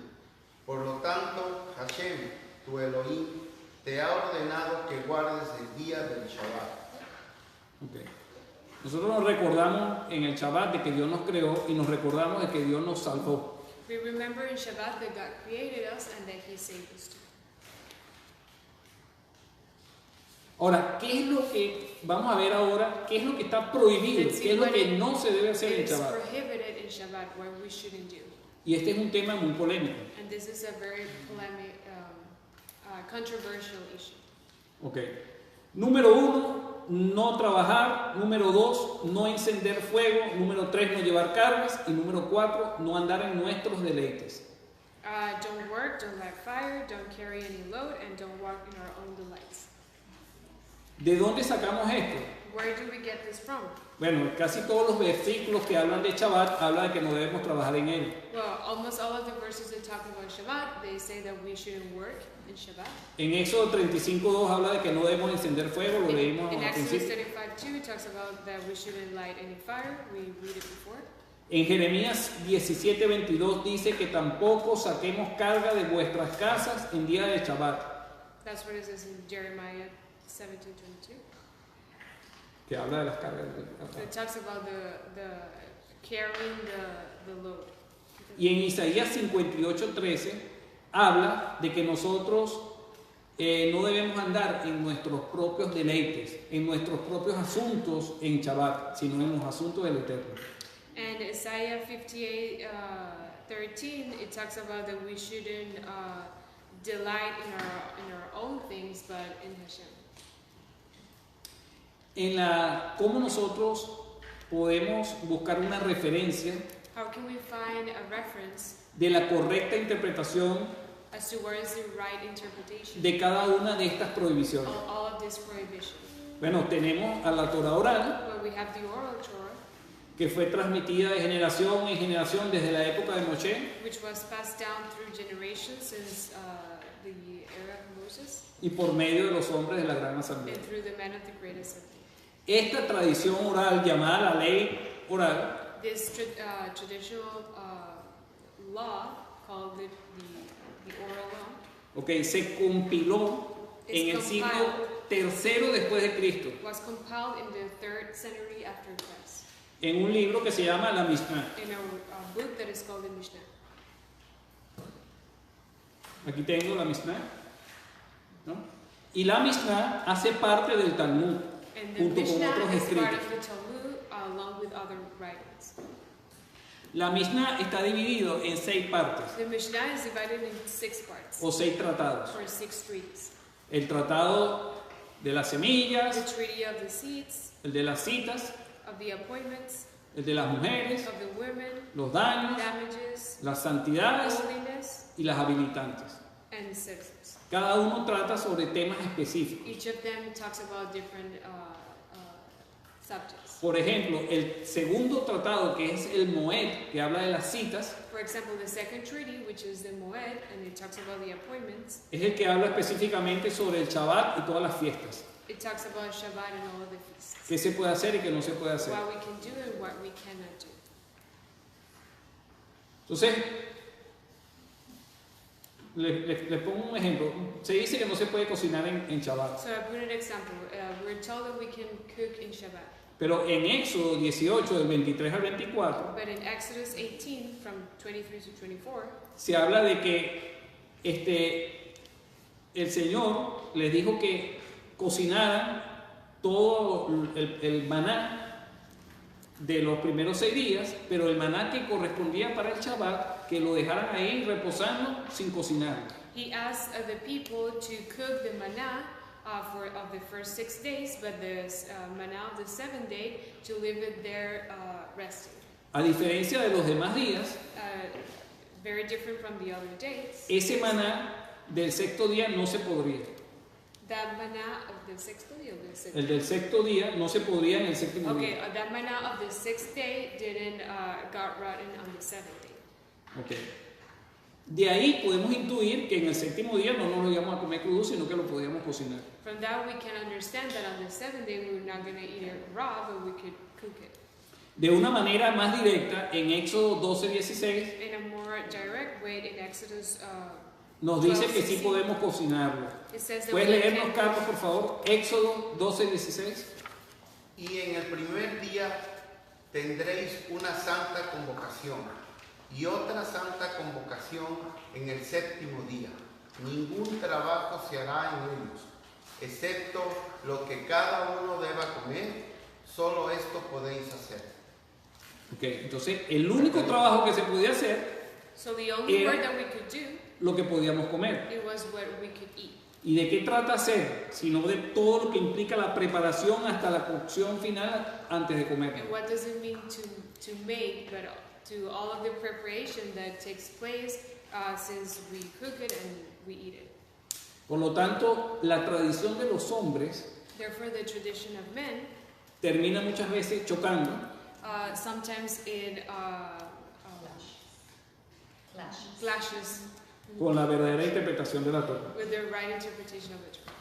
Por lo tanto, Hashem, tu Elohim, te ha ordenado que guardes el día del Shabbat. Okay. Nosotros nos recordamos en el Shabbat de que Dios nos creó y nos recordamos de que Dios nos salvó. We remember in Shabbat that God created us and that He saved us too. Ahora, ¿qué es lo que vamos a ver ahora? ¿Qué es lo que está prohibido? ¿Qué es lo que no se debe hacer en It is Shabbat? prohibited in Shabbat, what we shouldn't do. Y este es un tema muy polémico. And this is a very polemic, controversial issue. Okay. Número 1, no trabajar. Número 2, no encender fuego. Número 3, no llevar cargas. Y número 4, no andar en nuestros deleites. Don't work, don't light fire, don't carry any load, and don't walk in our own delights. ¿De dónde sacamos esto? Where do we get this from? Bueno, casi todos los versículos que hablan de Shabbat hablan de que no debemos trabajar en él. Well, almost all of the verses that talk about Shabbat, they say that we shouldn't work in Shabbat. En Éxodo 35:2 habla de que no debemos encender fuego, lo leímos In al Exodus principio. 35:2, it talks about that we shouldn't light any fire. We read it before. En Jeremías 17:22 dice que tampoco saquemos carga de vuestras casas en día de Shabbat, That's what it says in Jeremiah 17:22. que habla de las cargas del It talks about the carrying the load. Y en Isaías 58:13 habla de que nosotros no debemos andar en nuestros propios deleites, en nuestros propios asuntos en Shabbat, sino en los asuntos del Eterno. And Isaiah 58:13, it talks about that we shouldn't delight in our own things, but in Hashem. Cómo nosotros podemos buscar una referencia How can we find a reference de la correcta interpretación as to what is the right interpretation de cada una de estas prohibiciones. of all of this prohibition? Bueno, tenemos a la Torah oral, Well, we have the oral Torah, que fue transmitida de generación en generación desde la época de Moshe, which was passed down through generations since the era of Moses y por medio de los hombres de la Gran Asamblea. and through the men of the Great Assembly. Esta tradición oral, llamada la ley oral, This traditional law, called the oral law, okay, se compiló en el siglo III después de Cristo, was compiled in the 3rd century after Christ en un libro que se llama la Mishnah. in a book that is called the Mishnah. Aquí tengo la Mishnah, ¿no? Y la Mishnah hace parte del Talmud, And the junto con Mishnah otros is part escritos. of the Talmud along with other writings. La Mishnah está dividido en 6 partes, The Mishnah is divided into 6 parts, o 6 tratados. or 6 treaties. El tratado de las The semillas, treaty of the seeds, el de las citas, of the appointments, el de las mujeres, of the women, los daños, damages, las santidades holiness, y las habilitantes. and citizens. Cada uno trata sobre temas específicos. Each of them talks about different subjects. Por ejemplo, el segundo tratado, que es el Moed, que habla de las citas, For example, the second treaty, which is the Moed, and it talks about the appointments, es el que habla específicamente sobre el Shabbat y todas las fiestas. it talks about Shabbat and all of the feasts. ¿Qué se puede hacer y qué no se puede hacer? What we can do and what we cannot do. Entonces, les pongo un ejemplo. Se dice que no se puede cocinar en Shabbat, So I put an example. We're told that we can cook in Shabbat. pero en Éxodo 18, del 23 al 24, But in Exodus 18, from 23 to 24, se habla de que el Señor les dijo que cocinaran todo el maná de los primeros 6 días, pero el maná que correspondía para el Shabbat, que lo dejaran ahí reposando sin cocinar. he asked the people to cook the manna of the first 6 days, but the manna of the 7th day to leave it there resting. A diferencia de los demás días, Very different from the other days. ese maná del sexto día no se podría. That manna of the 6th day or the 7th? El del sexto día no se podría en el séptimo Okay, día. that manna of the 6th day didn't got rotten on the 7th day. Okay. De ahí podemos intuir que en el séptimo día no nos lo íbamos a comer crudo, sino que lo podíamos cocinar. From that we can understand that on the 7th day we were not going to eat it raw, but we could cook it. De una manera más directa, en Éxodo 12:16 In a more direct way, in Exodus, nos dice que sí podemos cocinarlo. it says that ¿Puedes we leernos, can Carlos, por favor? Éxodo 12:16. Y en el primer día tendréis una santa convocación y otra santa convocación en el séptimo día. Ningún trabajo se hará en ellos, excepto lo que cada uno deba comer. Solo esto podéis hacer. Okay, entonces, el único trabajo que se podía hacer, So the only Era- work that we could do, lo que podíamos comer. it was what we could eat. ¿Y de qué trata hacer? Sino de todo lo que implica la preparación hasta la cocción final antes de comer. And what does it mean to make, but to all of the preparation that takes place since we cook it and we eat it. Por lo tanto, la tradición de los hombres Therefore, the tradition of men termina muchas veces chocando sometimes it clashes con la verdadera interpretación de la Torah. with the right interpretation of the Torah.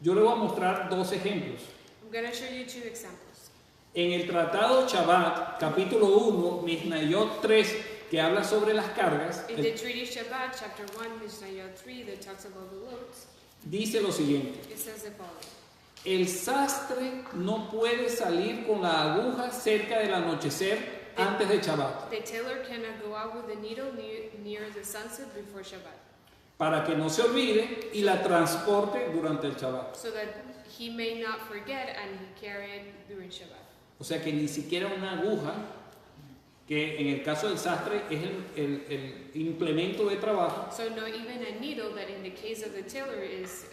Yo le voy a mostrar 2 ejemplos. I'm going to show you 2 examples. En el tratado Shabbat, capítulo 1, Mishnayot 3, que habla sobre las cargas, In the treaty Shabbat, chapter 1, Mishnah 3, that talks about the loads, dice lo siguiente. it says the following. El sastre no puede salir con la aguja cerca del anochecer antes de Shabbat, The tailor cannot go out with the needle near the sunset before Shabbat, para que no se olvide y la transporte durante el Shabbat. so that he may not forget and he carry it during Shabbat. O sea que ni siquiera una aguja, que en el caso del sastre es el implemento de trabajo, So no, even a needle that in the case of the tailor is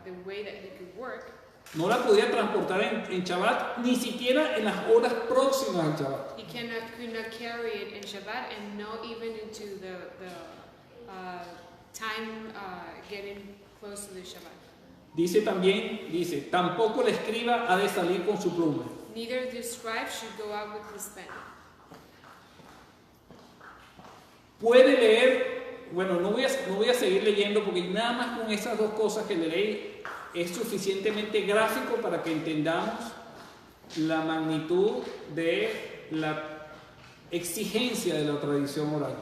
the way that he could work, no la podía transportar en Shabbat, ni siquiera en las horas próximas al Shabbat. he could not carry it in Shabbat and not even into the time getting close to the Shabbat. Dice también, tampoco el escriba ha de salir con su pluma. Neither the scribe should go out with his pen. Puede leer, bueno, no voy a seguir leyendo porque nada más con esas dos cosas que le leí es suficientemente gráfico para que entendamos la magnitud de la exigencia de la tradición oral.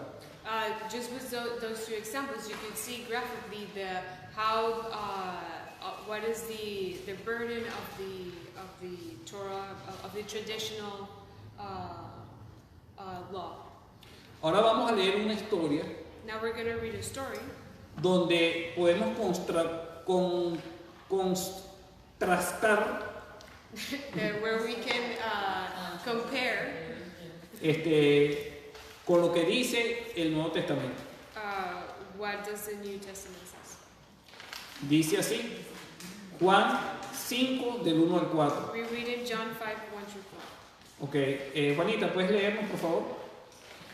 Just with those two examples, you can see graphically what is the burden of the Torah, of the traditional law. Ahora vamos a leer una historia Now we're going to read a story donde podemos contrastar where we can compare con lo que dice el Nuevo Testamento. what does the New Testament says. Dice así, Juan 5 del 1 al 4. We read in John 5, 1 through 4. Ok, Juanita, ¿puedes leernos por favor?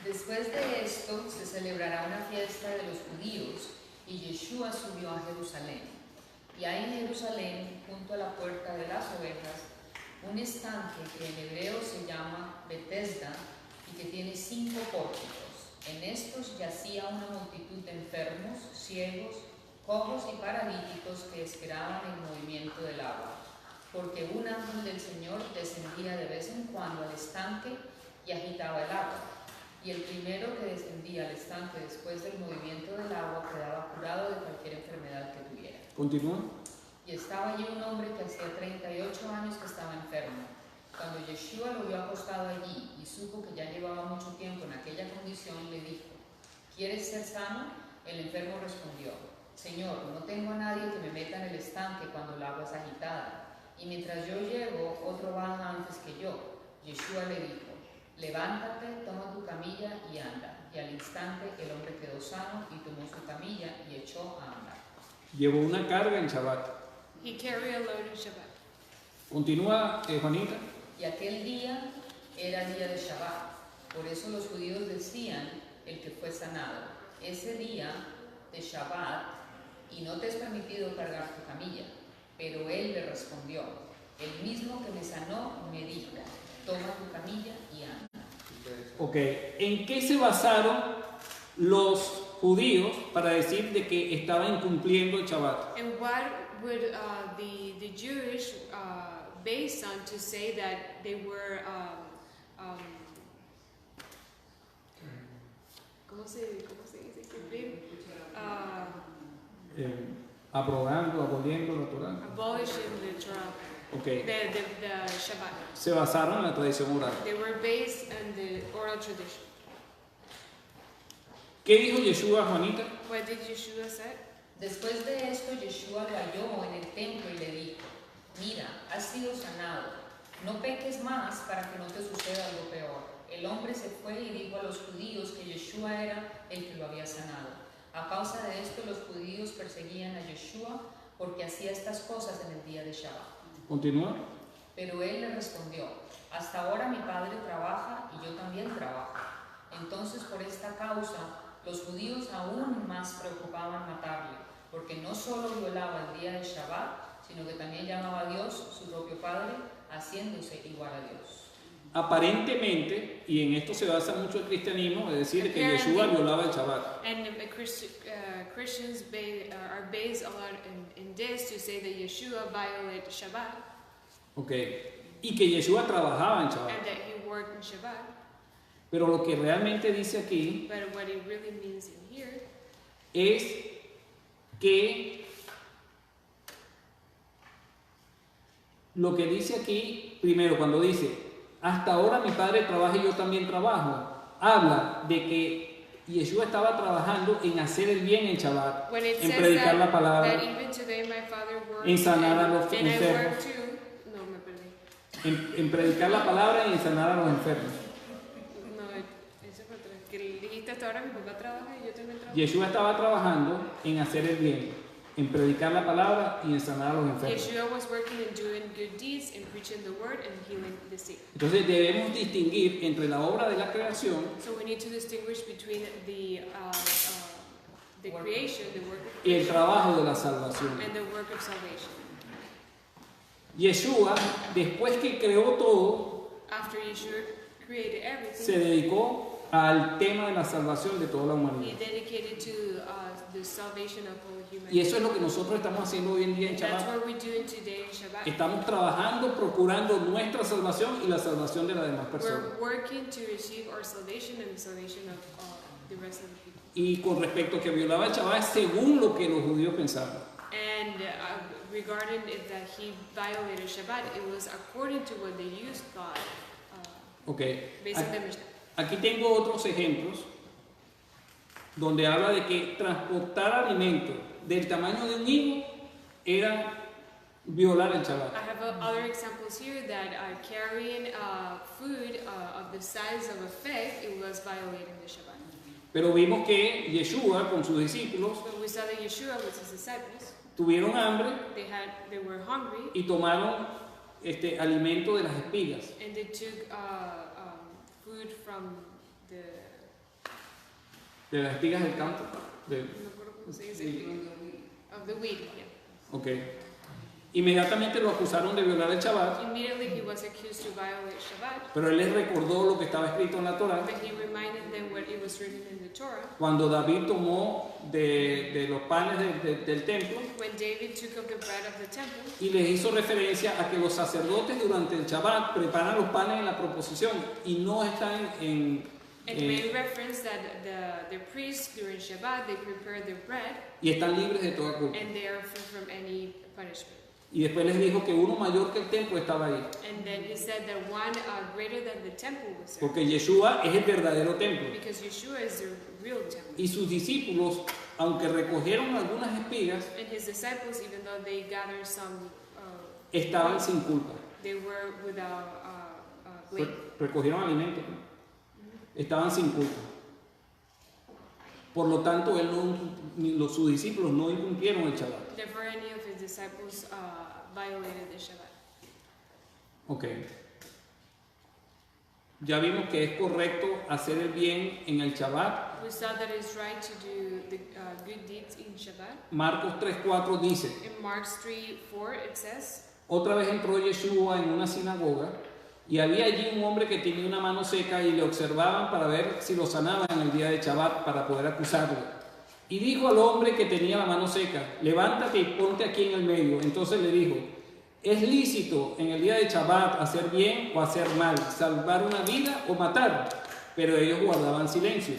Después de esto se celebrará una fiesta de los judíos y Yeshua subió a Jerusalén. Y hay en Jerusalén, junto a la puerta de las ovejas, un estanque que en hebreo se llama Betesda y que tiene 5 pórticos. En estos yacía una multitud de enfermos, ciegos, cojos y paralíticos que esperaban el movimiento del agua, porque un ángel del Señor descendía de vez en cuando al estanque y agitaba el agua. Y el primero que descendía al estanque después del movimiento del agua quedaba curado de cualquier enfermedad que tuviera. Continúa. Y estaba allí un hombre que hacía 38 años que estaba enfermo. Cuando Yeshua lo vio acostado allí y supo que ya llevaba mucho tiempo en aquella condición, le dijo, ¿quieres ser sano? El enfermo respondió, Señor, no tengo a nadie que me meta en el estanque cuando el agua es agitada. Y mientras yo llego, otro baja antes que yo. Yeshua le dijo, levántate, toma tu camilla y anda. Y al instante el hombre quedó sano y tomó su camilla y echó a andar. Llevó una carga en Shabbat. He carried a load in Shabbat. Continúa, Juanita. Y aquel día era día de Shabbat. Por eso los judíos decían, el que fue sanado, ese día de Shabbat, y no te es permitido cargar tu camilla. Pero él le respondió, el mismo que me sanó me dijo, toma tu camilla y anda. Ok, ¿en qué se basaron los judíos para decir de que estaban incumpliendo el Shabbat? And what would the Jewish base on to say that they were ¿cómo se dice? Cumplir? Abrogando, aboliendo la Torah. Abolishing the Torah, Ok, the Shabbat. se basaron en la tradición oral. They were based on the oral tradition. ¿Qué dijo Yeshua, Juanita? What did Yeshua say? Después de esto, Yeshua lo halló en el templo y le dijo, mira, has sido sanado, no peques más para que no te suceda algo peor. El hombre se fue y dijo a los judíos que Yeshua era el que lo había sanado. A causa de esto, los judíos perseguían a Yeshua porque hacía estas cosas en el día de Shabbat. Continúa. Pero él le respondió, hasta ahora mi padre trabaja y yo también trabajo. Entonces, por esta causa, los judíos aún más preocupaban matarle, porque no solo violaba el día de Shabbat, sino que también llamaba a Dios su propio Padre, haciéndose igual a Dios. Aparentemente, y en esto se basa mucho el cristianismo, es decir, que Yeshua violaba el Shabbat. And Christians are based a lot in this to say that Yeshua violated Shabbat. Ok, y que Yeshua trabajaba en Shabbat. and that he worked in Shabbat. Pero lo que realmente dice aquí But what it really means in here es que lo que dice aquí, primero cuando dice, hasta ahora mi padre trabaja y yo también trabajo, habla de que Yeshua estaba trabajando en hacer el bien en Shabbat, when it en says predicar la that palabra, even today my father worked en sanar a los and I enfermos. work too. No, me perdí. en predicar la palabra y en sanar a los enfermos. No, eso fue otra. Que le dijiste hasta ahora mi papá trabaja y yo también trabajo. Yeshua estaba trabajando en hacer el bien, en predicar la palabra y en sanar a los enfermos. Yeshua was working and doing good deeds and preaching the word and healing the sick. Entonces debemos distinguir entre la obra de la creación So we need to distinguish between the creation, the work of y el creation, trabajo de la salvación. and the work of salvation. Yeshua, después que creó todo, After Yeshua created se everything, dedicó al tema de la salvación de toda la he humanidad. dedicated to the salvation of all humanity. Y eso es lo que nosotros estamos haciendo hoy en día en That's Shabbat. what we're doing today in Shabbat. Estamos trabajando, procurando nuestra salvación y la salvación de las demás personas. We're working to receive our salvation and the salvation of the rest of the people. Y con respecto a que violaba el Shabbat, según lo que los judíos pensaban. And regarding it that he violated Shabbat, it was according to what the Jews thought, Okay. based on the Mishnah. Aquí tengo otros ejemplos donde habla de que transportar alimentos del tamaño de un higo era violar el Shabbat. I have other examples here that carrying food of the size of a fig, it was violating the Shabbat. Pero vimos que Yeshua con sus discípulos But we saw that Yeshua with his disciples, tuvieron hambre they were hungry, y tomaron alimento de las espigas. and they took food from De las espigas del campo. no me acuerdo cómo se dice, of the wheat. Yeah. Okay. Inmediatamente lo acusaron de violar el Shabbat, Immediately he was accused to violate Shabbat, pero él les recordó lo que estaba escrito en la Torá. but he reminded them what it was written in the Torah. Cuando David tomó de los panes del templo When David took of the bread of the temple, y les hizo referencia a que los sacerdotes durante el Shabbat preparan los panes en la proposición y no están and made reference that the priests during Shabbat, they prepare their bread y están libres de toda culpa. and they are free from any punishment. Y después les dijo que uno mayor que el templo estaba ahí, And then he said that one greater than the temple was there, porque Yeshua es el verdadero templo. because Yeshua is the real temple. Y sus discípulos, aunque recogieron algunas espigas, And his disciples, even though they gathered some, estaban sin culpa. they were without blame. Recogieron alimentos, ¿no? Estaban sin culpa. Por lo tanto, sus discípulos no incumplieron el Shabbat. Therefore, any of his disciples violated the Shabbat. Ok. Ya vimos que es correcto hacer el bien en el Shabbat. We saw that it's right to do the good deeds in Shabbat. Marcos 3:4 dice, In Mark 3:4 it says, otra vez entró Yeshua en una sinagoga y había allí un hombre que tenía una mano seca y le observaban para ver si lo sanaban en el día de Shabbat para poder acusarlo. Y dijo al hombre que tenía la mano seca, levántate y ponte aquí en el medio. Entonces le dijo, ¿es lícito en el día de Shabbat hacer bien o hacer mal, salvar una vida o matar? Pero ellos guardaban silencio.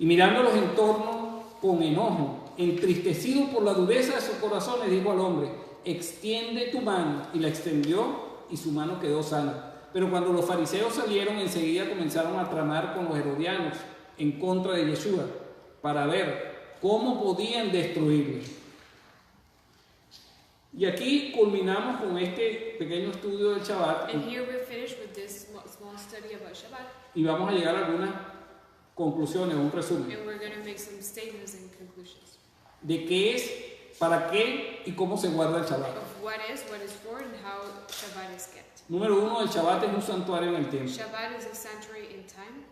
Y mirándolos en torno con enojo, entristecido por la dureza de sus corazones, dijo al hombre, extiende tu mano. Y la extendió y su mano quedó sana. Pero cuando los fariseos salieron, enseguida comenzaron a tramar con los herodianos en contra de Yeshua para ver cómo podían destruirle. Y aquí culminamos con este pequeño estudio del Shabbat and here we finish with this small study about Shabbat, y vamos a llegar a algunas conclusiones, un resumen and we're going to make some statements and conclusions de qué es, para qué y cómo se guarda el Shabbat. of what is for, and how Shabbat is kept. Número 1, el Shabbat es un santuario en el templo. Shabbat is a sanctuary in time.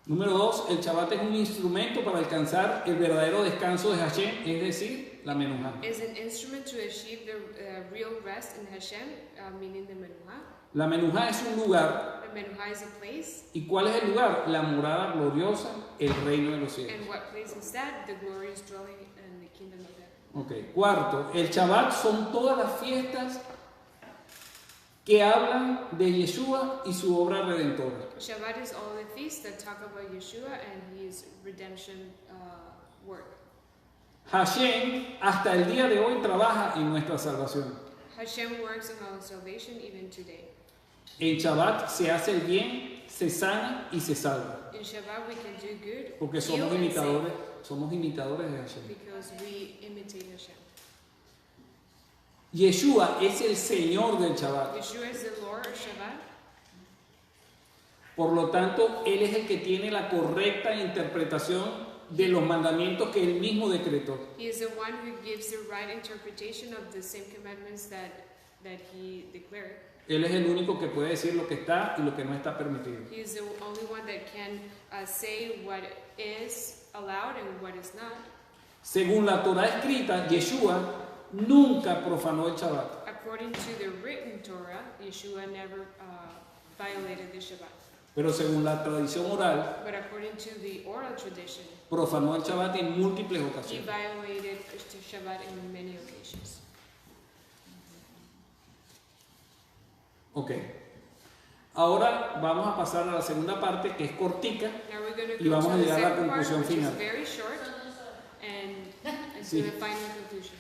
Número 2, el Shabbat es un instrumento para alcanzar el verdadero descanso de Hashem, es decir, la Menuhá. Is an instrument to achieve the real rest in Hashem, meaning the Menuha. La Menuhá es un lugar. The Menuha is a place. ¿Y cuál es el lugar? La morada gloriosa, el reino de los cielos. And what place is that? The glorious dwelling in the kingdom of heaven. Ok. Cuarto, el Shabbat son todas las fiestas que hablan de Yeshua y su obra redentora. Shabbat is all the feasts that talk about Yeshua and his redemption work. Hashem hasta el día de hoy trabaja en nuestra salvación. Hashem works on our salvation even today. En Shabbat se hace el bien, se sana y se salva. In Shabbat we can do good, Porque heal and save, somos imitadores de Hashem. because we imitate Hashem. Yeshua es el Señor del Shabbat. Yeshua is the Lord of Shabbat. Por lo tanto, Él es el que tiene la correcta interpretación de los mandamientos que Él mismo decretó. He is the one who gives the right interpretation of the same commandments that he declared. Él es el único que puede decir lo que está y lo que no está permitido. He is the only one that can say what is allowed and what is not. Según la Torah escrita, Yeshua nunca profanó el Shabbat. According to the written Torah, Yeshua never violated the Shabbat. Pero según la tradición oral, But according to the oral tradition, profanó el Shabbat en múltiples he ocasiones. violated the Shabbat in many occasions. Ok. Ahora vamos a pasar a la segunda parte, que es cortica. Now we're going to Y go vamos a to the llegar a la second part, conclusión which final. is very short, and Sí. to the final conclusion.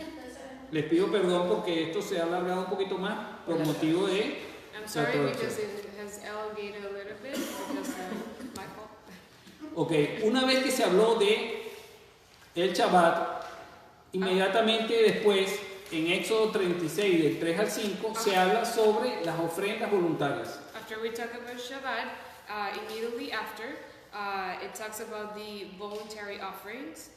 Les pido perdón porque esto se ha alargado un poquito más por motivo de I'm sorry la because traducción. it has elongated a little bit because of my fault. Ok, una vez que se habló de el Shabbat, inmediatamente después, en Éxodo 36, del 3 al 5, se habla sobre las ofrendas voluntarias. After we talk about Shabbat, immediately after, it talks about the voluntary offerings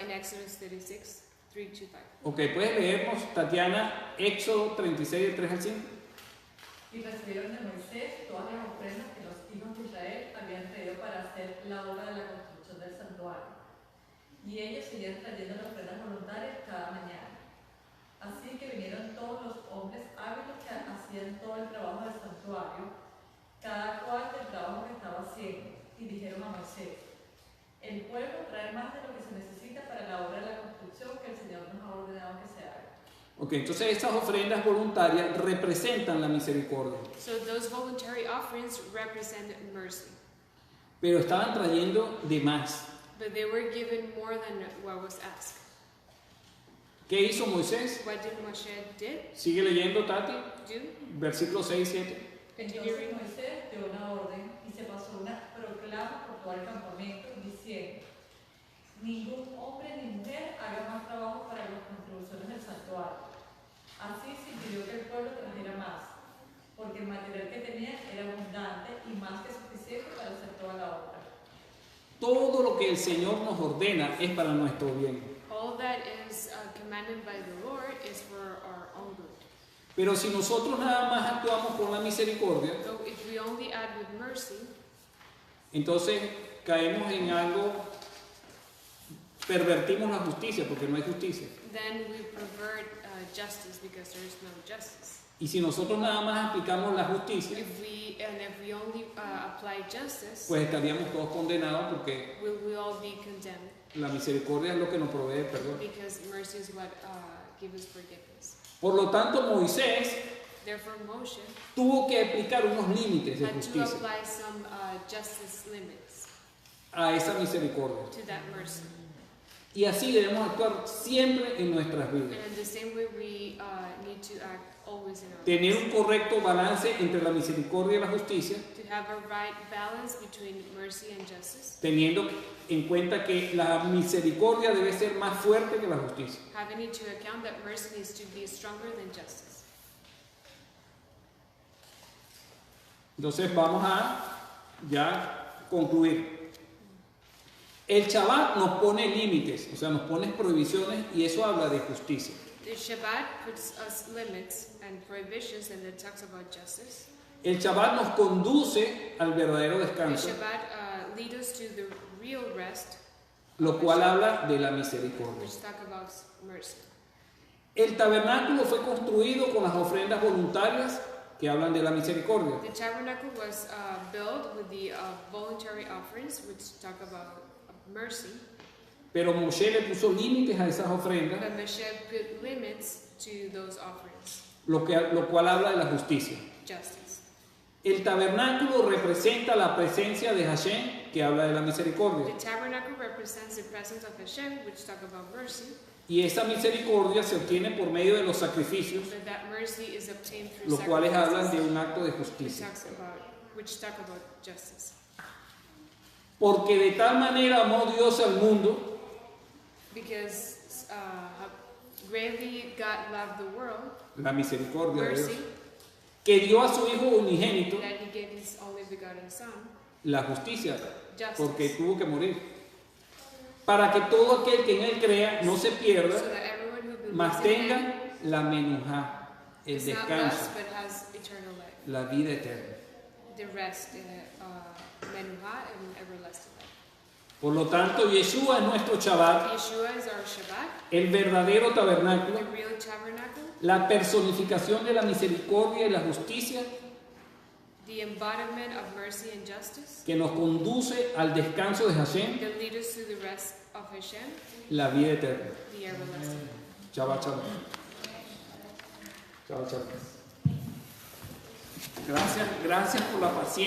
in Exodus 36, 3 to 5. Ok, ¿puedes leernos, Tatiana, Éxodo 36, del 3 al 5? Y recibieron de Moisés todas las ofrendas que los hijos de Israel habían traído para hacer la obra de la construcción del santuario. Y ellos seguían trayendo las ofrendas voluntarias cada mañana. Así que vinieron todos los hombres hábiles que hacían todo el trabajo del santuario, cada cual del trabajo que estaba haciendo, y dijeron a Moisés: el pueblo trae más de lo que se necesita para la obra de la construcción que el Señor nos ha ordenado que se haga. Ok, entonces estas ofrendas voluntarias representan la misericordia, So those voluntary offerings represent mercy, pero estaban trayendo de más. but they were given more than what was asked. ¿Qué hizo Moisés? What did Moshe did? Sigue leyendo, Tati, Do? versículos 6 y 7. Entonces Moisés dio una orden y se pasó una proclama por todo el campamento diciendo: ningún hombre ni mujer haga más trabajo para las contribuciones del santuario. Así se impidió que el pueblo trajera más, porque el material que tenían era abundante y más que suficiente para hacer toda la obra. Todo lo que el Señor nos ordena es para nuestro bien. All that is commanded by the Lord is for our own good. Pero si nosotros nada más actuamos con la misericordia, So if we only add with mercy, entonces caemos en algo, pervertimos la justicia porque no hay justicia. then we pervert justice because there is no justice. Y si nosotros nada más aplicamos la justicia, If we only apply justice, pues estaríamos todos condenados porque we all be condemned la misericordia es lo que nos provee perdón. because mercy is what gives us forgiveness. Por lo tanto, Moisés Therefore, Moshe tuvo que aplicar unos límites de had to justicia apply some justice limits a esa misericordia. to that mercy. Y así debemos actuar siempre en nuestras And vidas. in the same way, we need to act always in our Tener lives. un correcto balance entre la misericordia y la justicia, To have a right balance between mercy and justice, teniendo en cuenta que la misericordia debe ser más fuerte que la justicia. having into account that mercy needs to be stronger than justice. Entonces vamos a ya concluir. El Shabbat nos pone límites, o sea, nos pone prohibiciones y eso habla de justicia. The Shabbat puts us limits and prohibitions, and it talks about justice. El Shabbat nos conduce al verdadero The descanso, Shabbat leads us to the real rest, lo cual habla de la misericordia. which talk about mercy. El tabernáculo fue construido con las ofrendas voluntarias que hablan de la misericordia. The tabernacle was built with the voluntary offerings, which talk about mercy. Pero Moshe le puso límites a esas ofrendas, But Moshe put limits to those offerings, lo cual habla de la justicia. justice. El tabernáculo representa la presencia de Hashem, que habla de la misericordia. The tabernacle represents the presence of Hashem, which talk about mercy, Y esa misericordia se obtiene por medio de los sacrificios, but that mercy is obtained through los cuales hablan de sacrifices, un acto de justicia. which talk about justice. Porque de tal manera amó Dios al mundo, Because greatly God loved the world, la misericordia de Dios, mercy, que dio a su Hijo unigénito that He gave His only begotten Son, la justicia, justice, porque tuvo que morir, para que todo aquel que en él crea no se pierda, so that everyone who believes mas in Him tenga la menujá, el is not descanso, lost but has eternal life. la vida eterna. The rest, menuha and everlasting life. Por lo tanto, Yeshua es nuestro Shabbat, Yeshua is our Shabbat, el verdadero tabernáculo, the real tabernacle, la personificación de la misericordia y la justicia the embodiment of mercy and justice, que nos conduce al descanso de Hashem, that lead us to the rest of Hashem, la vida eterna. the everlasting life. Shabbat shalom. Shabbat shalom. Gracias por la paciencia.